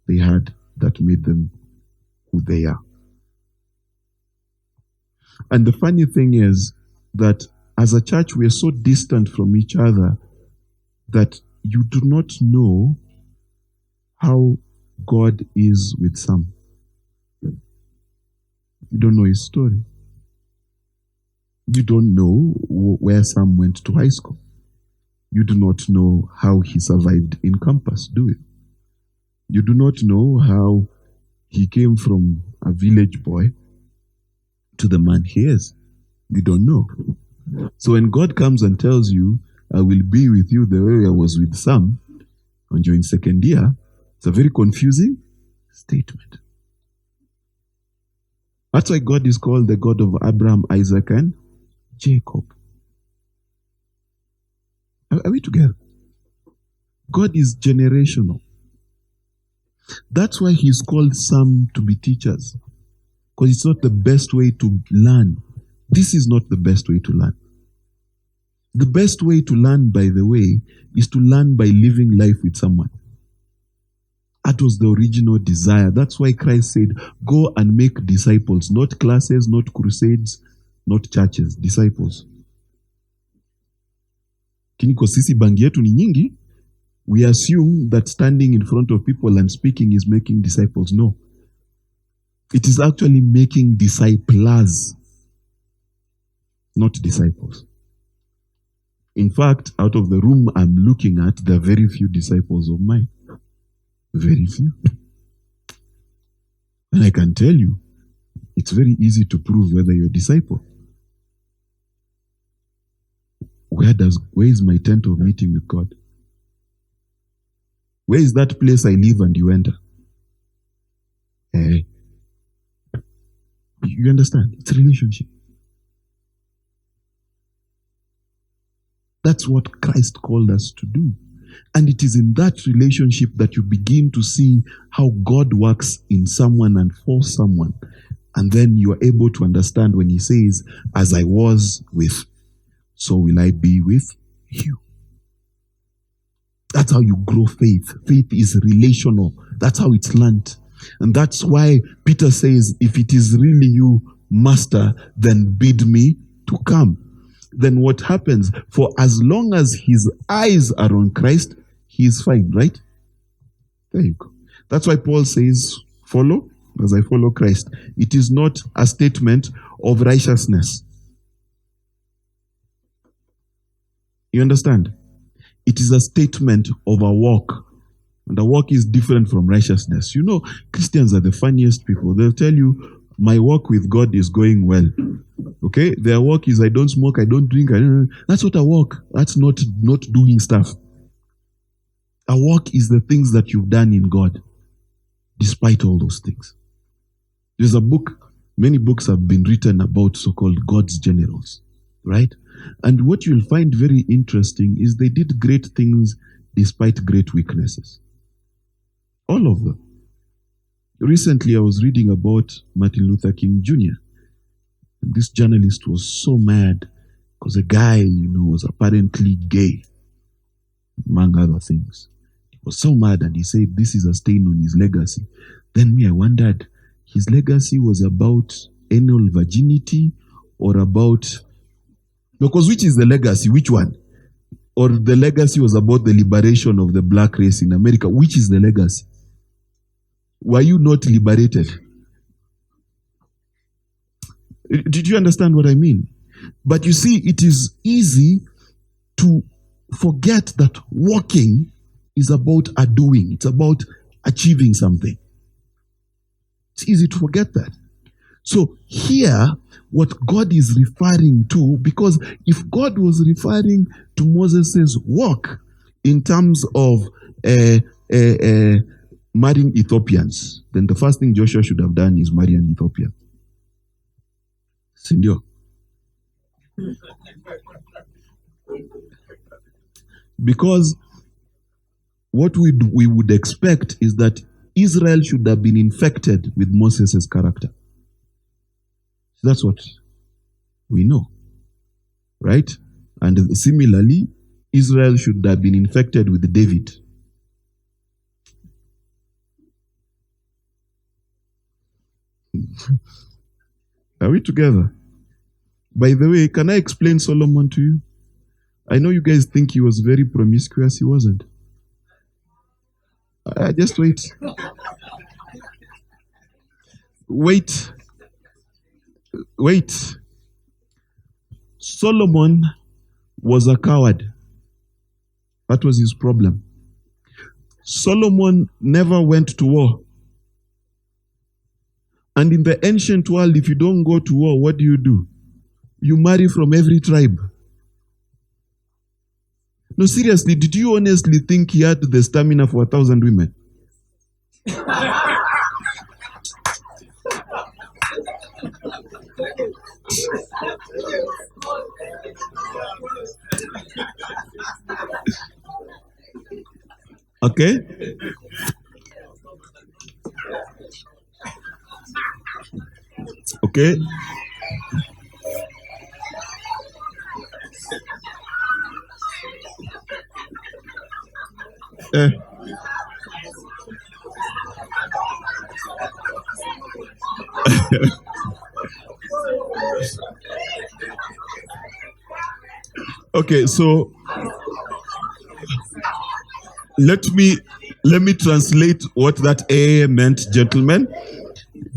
they had, that made them who they are. And the funny thing is that as a church, we are so distant from each other that you do not know how God is with some. You don't know his story. You don't know where Sam went to high school. You do not know how he survived in campus, do you? You do not know how he came from a village boy to the man he is. You don't know. So when God comes and tells you, I will be with you the way I was with Sam, and you're in second year, it's a very confusing statement. That's why God is called the God of Abraham, Isaac, and Jacob. Are we together? God is generational. That's why he's called some to be teachers. Because it's not the best way to learn. This is not the best way to learn. The best way to learn, by the way, is to learn by living life with someone. That was the original desire. That's why Christ said, go and make disciples. Not classes, not crusades, not churches. Disciples. Kiniko sisi bangi yetu ni nyingi. We assume that standing in front of people and speaking is making disciples. No. It is actually making disciples, not disciples. In fact, out of the room I'm looking at, there are very few disciples of mine. Very few. And I can tell you, it's very easy to prove whether you're a disciple. Where is my tent of meeting with God? Where is that place I live and you enter? You understand? It's a relationship. That's what Christ called us to do. And it is in that relationship that you begin to see how God works in someone and for someone. And then you are able to understand when he says, as I was with, so will I be with you. That's how you grow faith. Faith is relational. That's how it's learned. And that's why Peter says, if it is really you, Master, then bid me to come. Then what happens? For as long as his eyes are on Christ, he is fine, right? There you go. That's why Paul says, follow as I follow Christ. It is not a statement of righteousness. You understand? It is a statement of a walk. And a walk is different from righteousness. You know, Christians are the funniest people. They'll tell you, my walk with God is going well. Okay? Their walk is, I don't smoke, I don't drink. That's not a walk. That's not doing stuff. A walk is the things that you've done in God, despite all those things. There's a book, many books have been written about so-called God's generals, right? And what you'll find very interesting is they did great things despite great weaknesses. All of them. Recently, I was reading about Martin Luther King Jr. And this journalist was so mad because a guy, was apparently gay, among other things. He was so mad and he said, this is a stain on his legacy. Then I wondered, his legacy was about anal virginity or about... Because which is the legacy? Which one? Or the legacy was about the liberation of the black race in America? Which is the legacy? Were you not liberated? Did you understand what I mean? But you see, it is easy to forget that walking is about a doing. It's about achieving something. It's easy to forget that. So here, what God is referring to, because if God was referring to Moses' walk in terms of marrying Ethiopians, then the first thing Joshua should have done is marry an Ethiopian. Sindio. Because what we would expect is that Israel should have been infected with Moses' character. That's what we know, right? And similarly, Israel should have been infected with David. Are we together? By the way, can I explain Solomon to you? I know you guys think he was very promiscuous. He wasn't. Just wait. Wait. Solomon was a coward. That was his problem. Solomon never went to war. And in the ancient world, if you don't go to war, what do? You marry from every tribe. No, seriously, did you honestly think he had the stamina for 1,000 women? Okay? Okay? Okay, so let me translate what that A meant, gentlemen.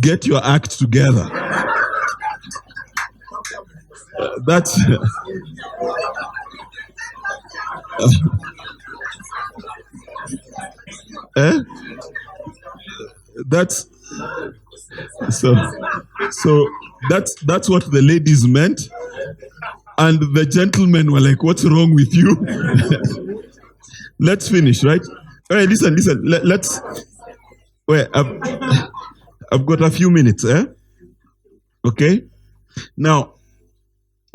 Get your act together. Eh? That's so that's what the ladies meant. And the gentlemen were like, "What's wrong with you?" Let's finish, right? All right, listen. Let's. Wait, I've got a few minutes, eh? Okay. Now,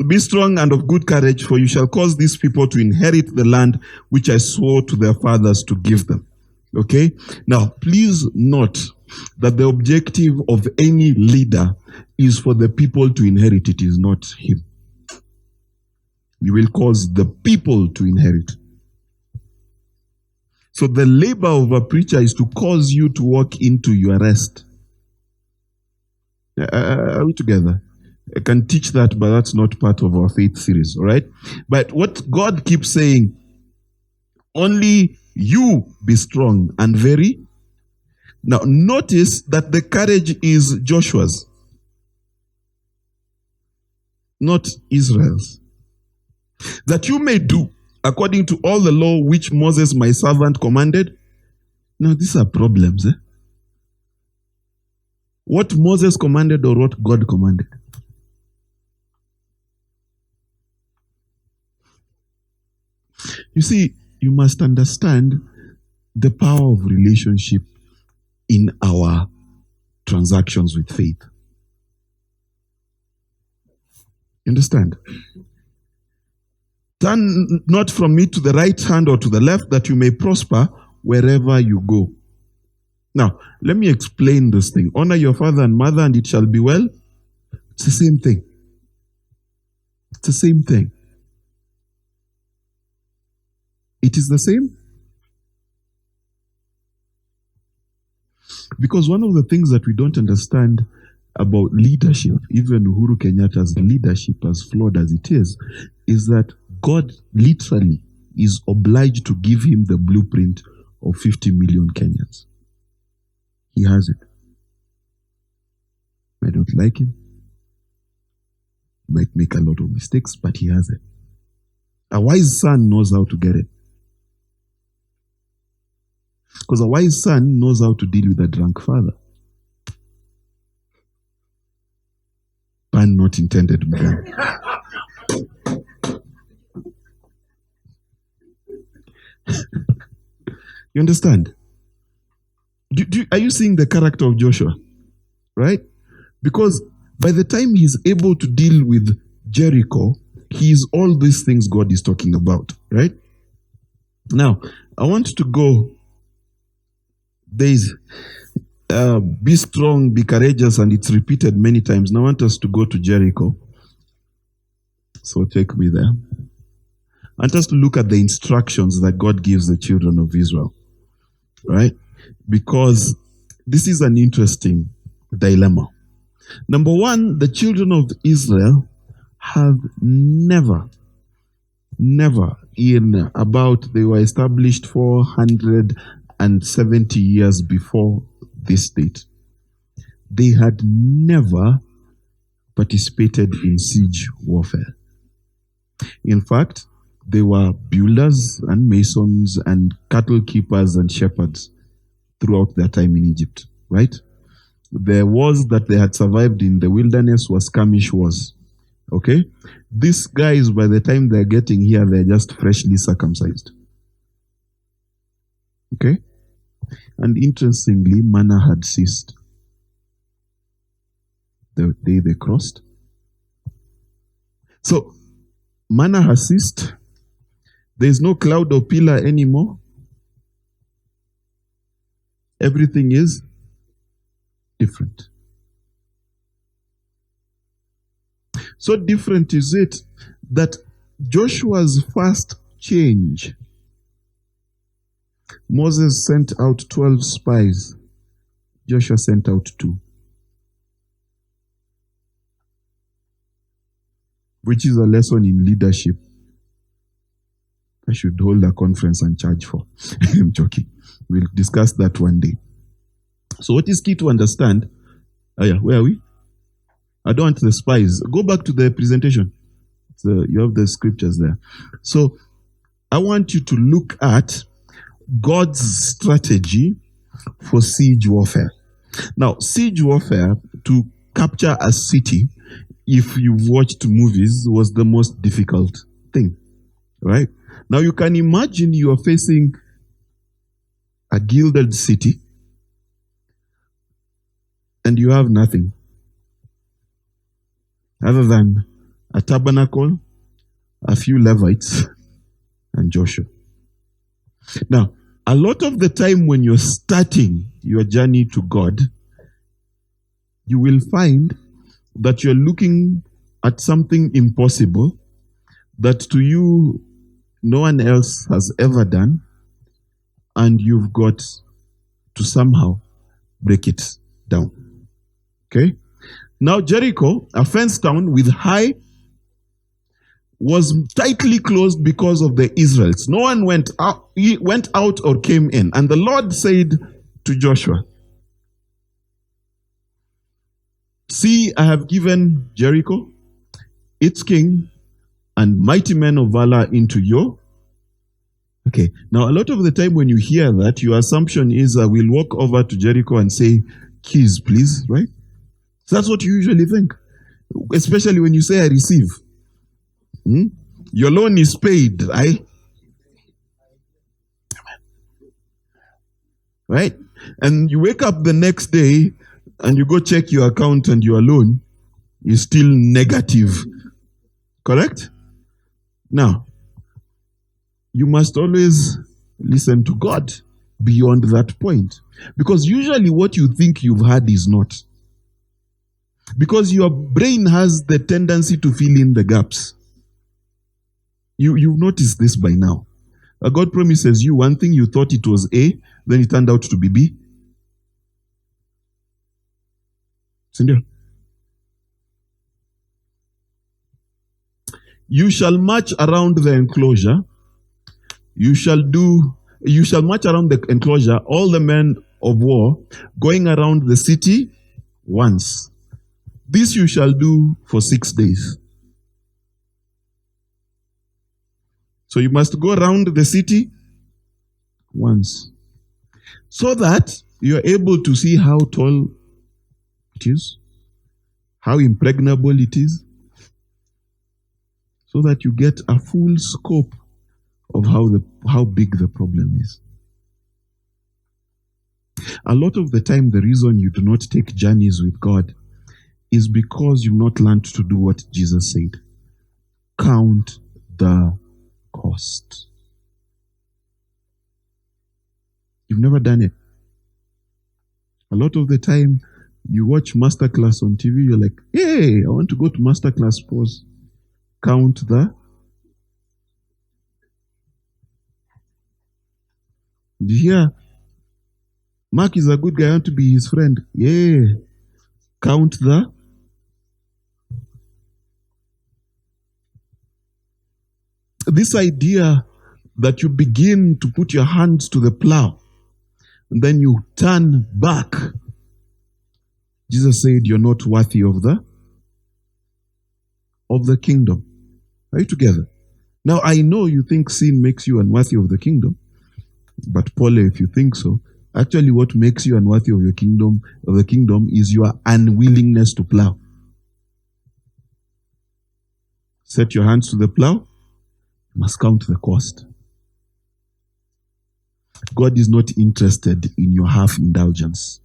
be strong and of good courage, for you shall cause these people to inherit the land which I swore to their fathers to give them. Okay. Now, please note that the objective of any leader is for the people to inherit. It is not him. You will cause the people to inherit. So the labor of a preacher is to cause you to walk into your rest. Are we together? I can teach that, but that's not part of our faith series, all right? But what God keeps saying, only you be strong and very. Now, notice that the courage is Joshua's, not Israel's. That you may do according to all the law which Moses my servant commanded. Now, these are problems. What Moses commanded or what God commanded? You see, you must understand the power of relationship in our transactions with faith. You understand? Turn not from me to the right hand or to the left, that you may prosper wherever you go. Now, let me explain this thing. Honor your father and mother, and it shall be well. It's the same thing. It's the same thing. It is the same. Because one of the things that we don't understand about leadership, even Uhuru Kenyatta's leadership, as flawed as it is that God literally is obliged to give him the blueprint of 50 million Kenyans. He has it. I don't like him. Might make a lot of mistakes, but he has it. A wise son knows how to get it. Because a wise son knows how to deal with a drunk father. Pun not intended, man. You understand? Are you seeing the character of Joshua? Right? Because by the time he's able to deal with Jericho, he is all these things God is talking about. Right? Now, I want to go. There's be strong, be courageous, and it's repeated many times. Now I want us to go to Jericho. So take me there. I want us to look at the instructions that God gives the children of Israel. Right? Because this is an interesting dilemma. Number one, the children of Israel have never in about, they were established 470 years before this date, they had never participated in siege warfare. In fact, they were builders and masons and cattle keepers and shepherds throughout their time in Egypt, right? The wars that they had survived in the wilderness was skirmish wars, okay? These guys, by the time they're getting here, they're just freshly circumcised, okay? And interestingly, manna had ceased the day they crossed. So, manna has ceased. There's no cloud or pillar anymore. Everything is different. So different is it that Joshua's first change, Moses sent out 12 spies. Joshua sent out 2. Which is a lesson in leadership I should hold a conference and charge for. I'm joking. We'll discuss that one day. So what is key to understand? Where are we? I don't want the spies. Go back to the presentation. So you have the scriptures there. So I want you to look at God's strategy for siege warfare. Now, siege warfare, to capture a city, if you've watched movies, was the most difficult thing, right? Now, you can imagine you are facing a gilded city and you have nothing other than a tabernacle, a few Levites, and Joshua. Now, a lot of the time when you're starting your journey to God, you will find that you're looking at something impossible that to you no one else has ever done, and you've got to somehow break it down. Okay? Now, Jericho, a fenced town with high, was tightly closed because of the Israelites. No one went out or came in. And the Lord said to Joshua, see, I have given Jericho, its king, and mighty men of valor into your. Okay, now a lot of the time when you hear that, your assumption is we'll walk over to Jericho and say, keys, please, right? So that's what you usually think, especially when you say, I receive. Your loan is paid, right? And you wake up the next day and you go check your account and your loan is still negative. Correct? Now, you must always listen to God beyond that point. Because usually what you think you've had is not. Because your brain has the tendency to fill in the gaps. You've noticed this by now. God promises you one thing, you thought it was A, then it turned out to be B. Cindy? You shall march around the enclosure. You shall march around the enclosure, all the men of war, going around the city once. This you shall do for 6 days. So you must go around the city once, so that you are able to see how tall it is, how impregnable it is, so that you get a full scope of how big the problem is. A lot of the time, the reason you do not take journeys with God is because you've not learned to do what Jesus said. Count the cost. You've never done it. A lot of the time, you watch masterclass on TV, you're like, hey, I want to go to masterclass. Pause. Count the. Did you hear? Mark is a good guy, I want to be his friend. Yeah. Count the. This idea that you begin to put your hands to the plow and then you turn back. Jesus said you're not worthy of the kingdom. Are you together? Now I know you think sin makes you unworthy of the kingdom, but Paul, if you think so, actually what makes you unworthy of the kingdom is your unwillingness to plow. Set your hands to the plow. Must count the cost. God is not interested in your half indulgence.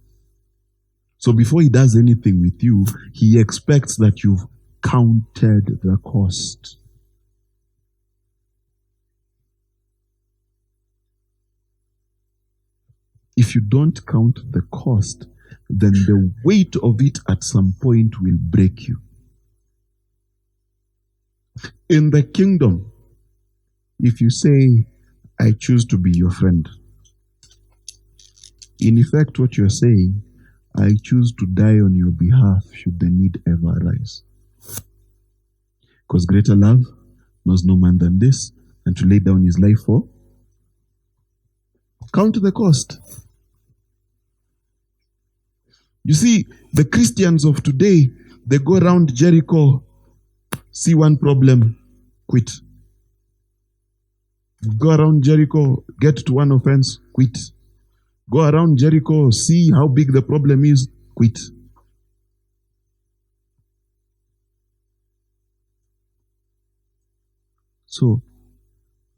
So before he does anything with you, he expects that you've counted the cost. If you don't count the cost, then the weight of it at some point will break you. In the kingdom, if you say, I choose to be your friend, in effect what you're saying, I choose to die on your behalf should the need ever arise. Because greater love knows no man than this, and to lay down his life for. Count the cost. You see, the Christians of today, they go around Jericho, see one problem, quit. Go around Jericho, get to one offense, quit. Go around Jericho, see how big the problem is, quit. So,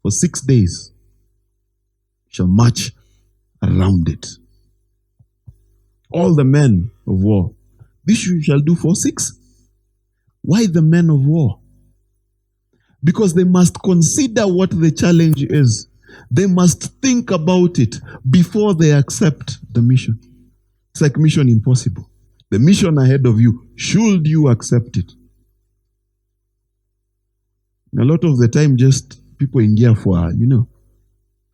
for 6 days, shall march around it. All the men of war. This you shall do for 6. Why the men of war? Because they must consider what the challenge is. They must think about it before they accept the mission. It's like Mission Impossible. The mission ahead of you, should you accept it? A lot of the time, just people in gear for,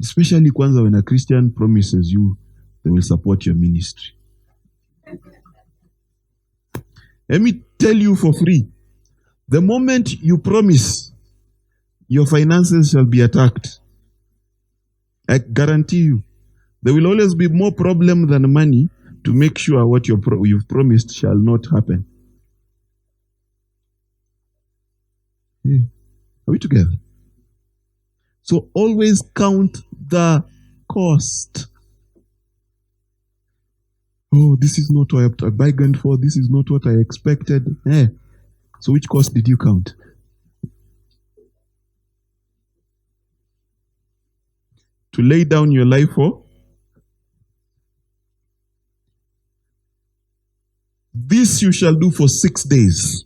especially kwanza when a Christian promises you, they will support your ministry. Let me tell you for free, the moment you promise, your finances shall be attacked. I guarantee you. There will always be more problem than money to make sure what you've promised shall not happen. Yeah. Are we together? So always count the cost. Oh, this is not what I bargained for. This is not what I expected. So which cost did you count? To lay down your life for? This you shall do for 6 days.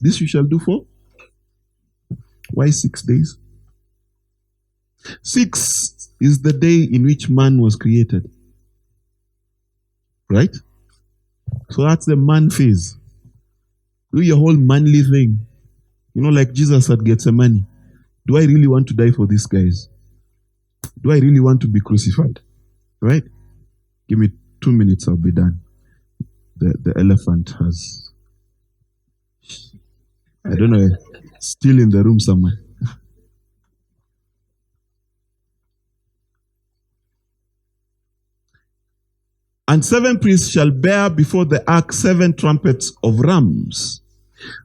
This you shall do for? Why 6 days? 6 is the day in which man was created. Right? So that's the man phase. Do your whole manly thing. Like Jesus at Gethsemane. Do I really want to die for these guys? Do I really want to be crucified? Right? Give me 2 minutes, I'll be done. The elephant has, I don't know, still in the room somewhere. And 7 priests shall bear before the ark 7 trumpets of rams.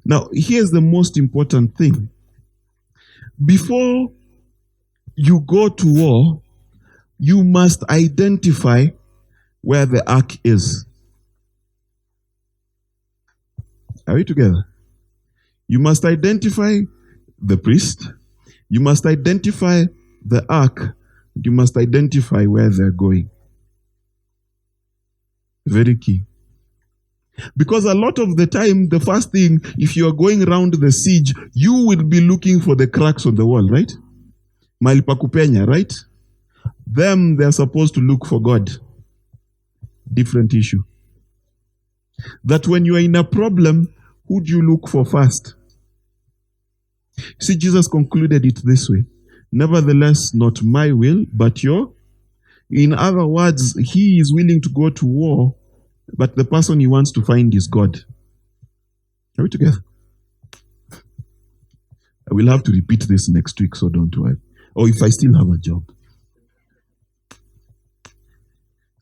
Now, here's the most important thing. Before you go to war, you must identify where the ark is. Are we together? You must identify the priest. You must identify the ark. You must identify where they're going. Very key. Because a lot of the time, the first thing, if you are going around the siege, you will be looking for the cracks on the wall, right? Mahali pa kupenya, right? Them, they're supposed to look for God. Different issue. That when you are in a problem, who do you look for first? See, Jesus concluded it this way. Nevertheless, not my will, but your. In other words, he is willing to go to war, but the person he wants to find is God. Are we together? I will have to repeat this next week, so don't worry. Or if I still have a job.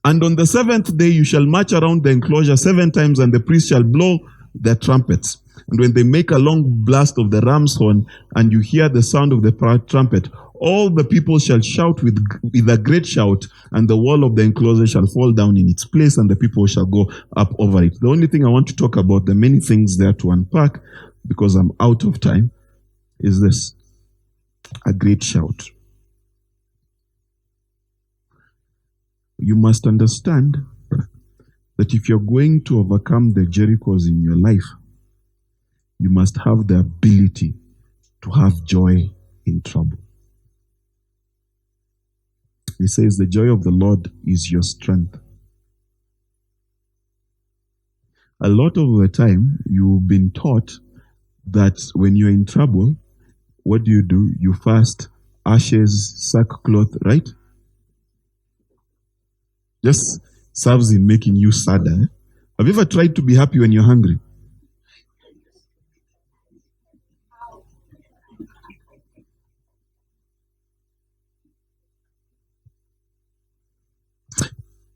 And on the 7th day you shall march around the enclosure 7 times, and the priest shall blow their trumpets. And when they make a long blast of the ram's horn, and you hear the sound of the trumpet, all the people shall shout with a great shout, and the wall of the enclosure shall fall down in its place, and the people shall go up over it. The only thing I want to talk about, the many things there to unpack, because I'm out of time, is this: a great shout. You must understand that if you're going to overcome the Jerichos in your life, you must have the ability to have joy in trouble. He says, the joy of the Lord is your strength. A lot of the time, you've been taught that when you're in trouble, what do? You fast, ashes, sackcloth, right? Just serves in making you sadder. Have you ever tried to be happy when you're hungry?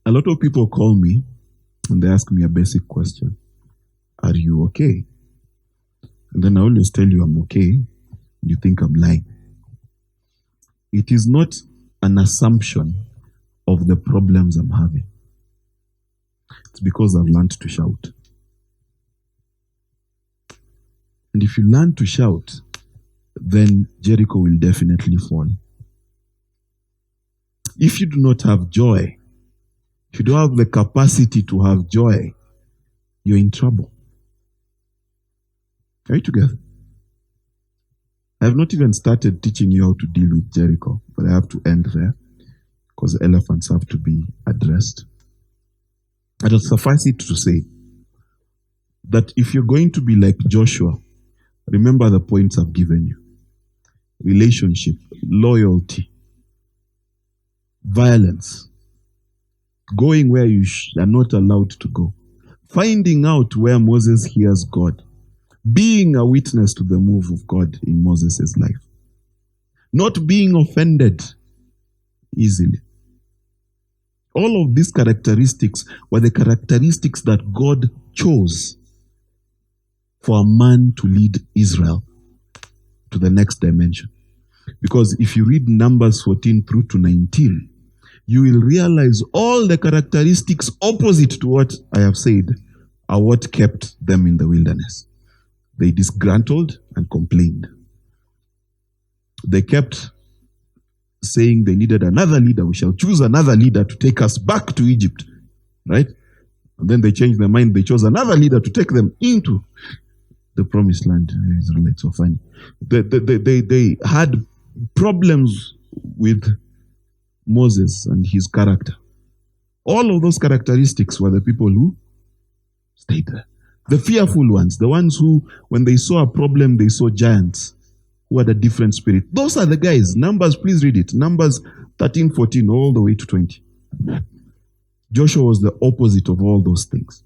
A lot of people call me and they ask me a basic question. Are you okay? And then I always tell you I'm okay. You think I'm lying. It is not an assumption of the problems I'm having. It's because I've learned to shout. And if you learn to shout, then Jericho will definitely fall. If you do not have joy, if you don't have the capacity to have joy, you're in trouble. Are you together? I have not even started teaching you how to deal with Jericho, but I have to end there because elephants have to be addressed. And I'll suffice it to say that if you're going to be like Joshua, remember the points I've given you. Relationship, loyalty, violence, going where you are not allowed to go, finding out where Moses hears God, being a witness to the move of God in Moses' life, not being offended easily. All of these characteristics were the characteristics that God chose for a man to lead Israel to the next dimension. Because if you read Numbers 14 through to 19, you will realize all the characteristics opposite to what I have said are what kept them in the wilderness. They disgruntled and complained. They kept saying they needed another leader. We shall choose another leader to take us back to Egypt. Right? And then they changed their mind. They chose another leader to take them into the promised land. Israelites were funny. They had problems with Moses and his character. All of those characteristics were the people who stayed there. The fearful ones, the ones who, when they saw a problem, they saw giants who had a different spirit. Those are the guys. Numbers, please read it. Numbers 13, 14, all the way to 20. Joshua was the opposite of all those things.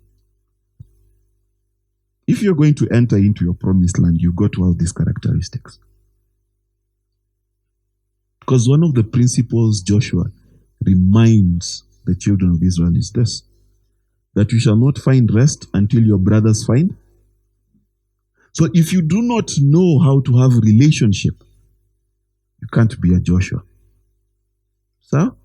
If you're going to enter into your promised land, you've got to have these characteristics. Because one of the principles Joshua reminds the children of Israel is this: that you shall not find rest until your brothers find. So if you do not know how to have relationship, you can't be a Joshua. So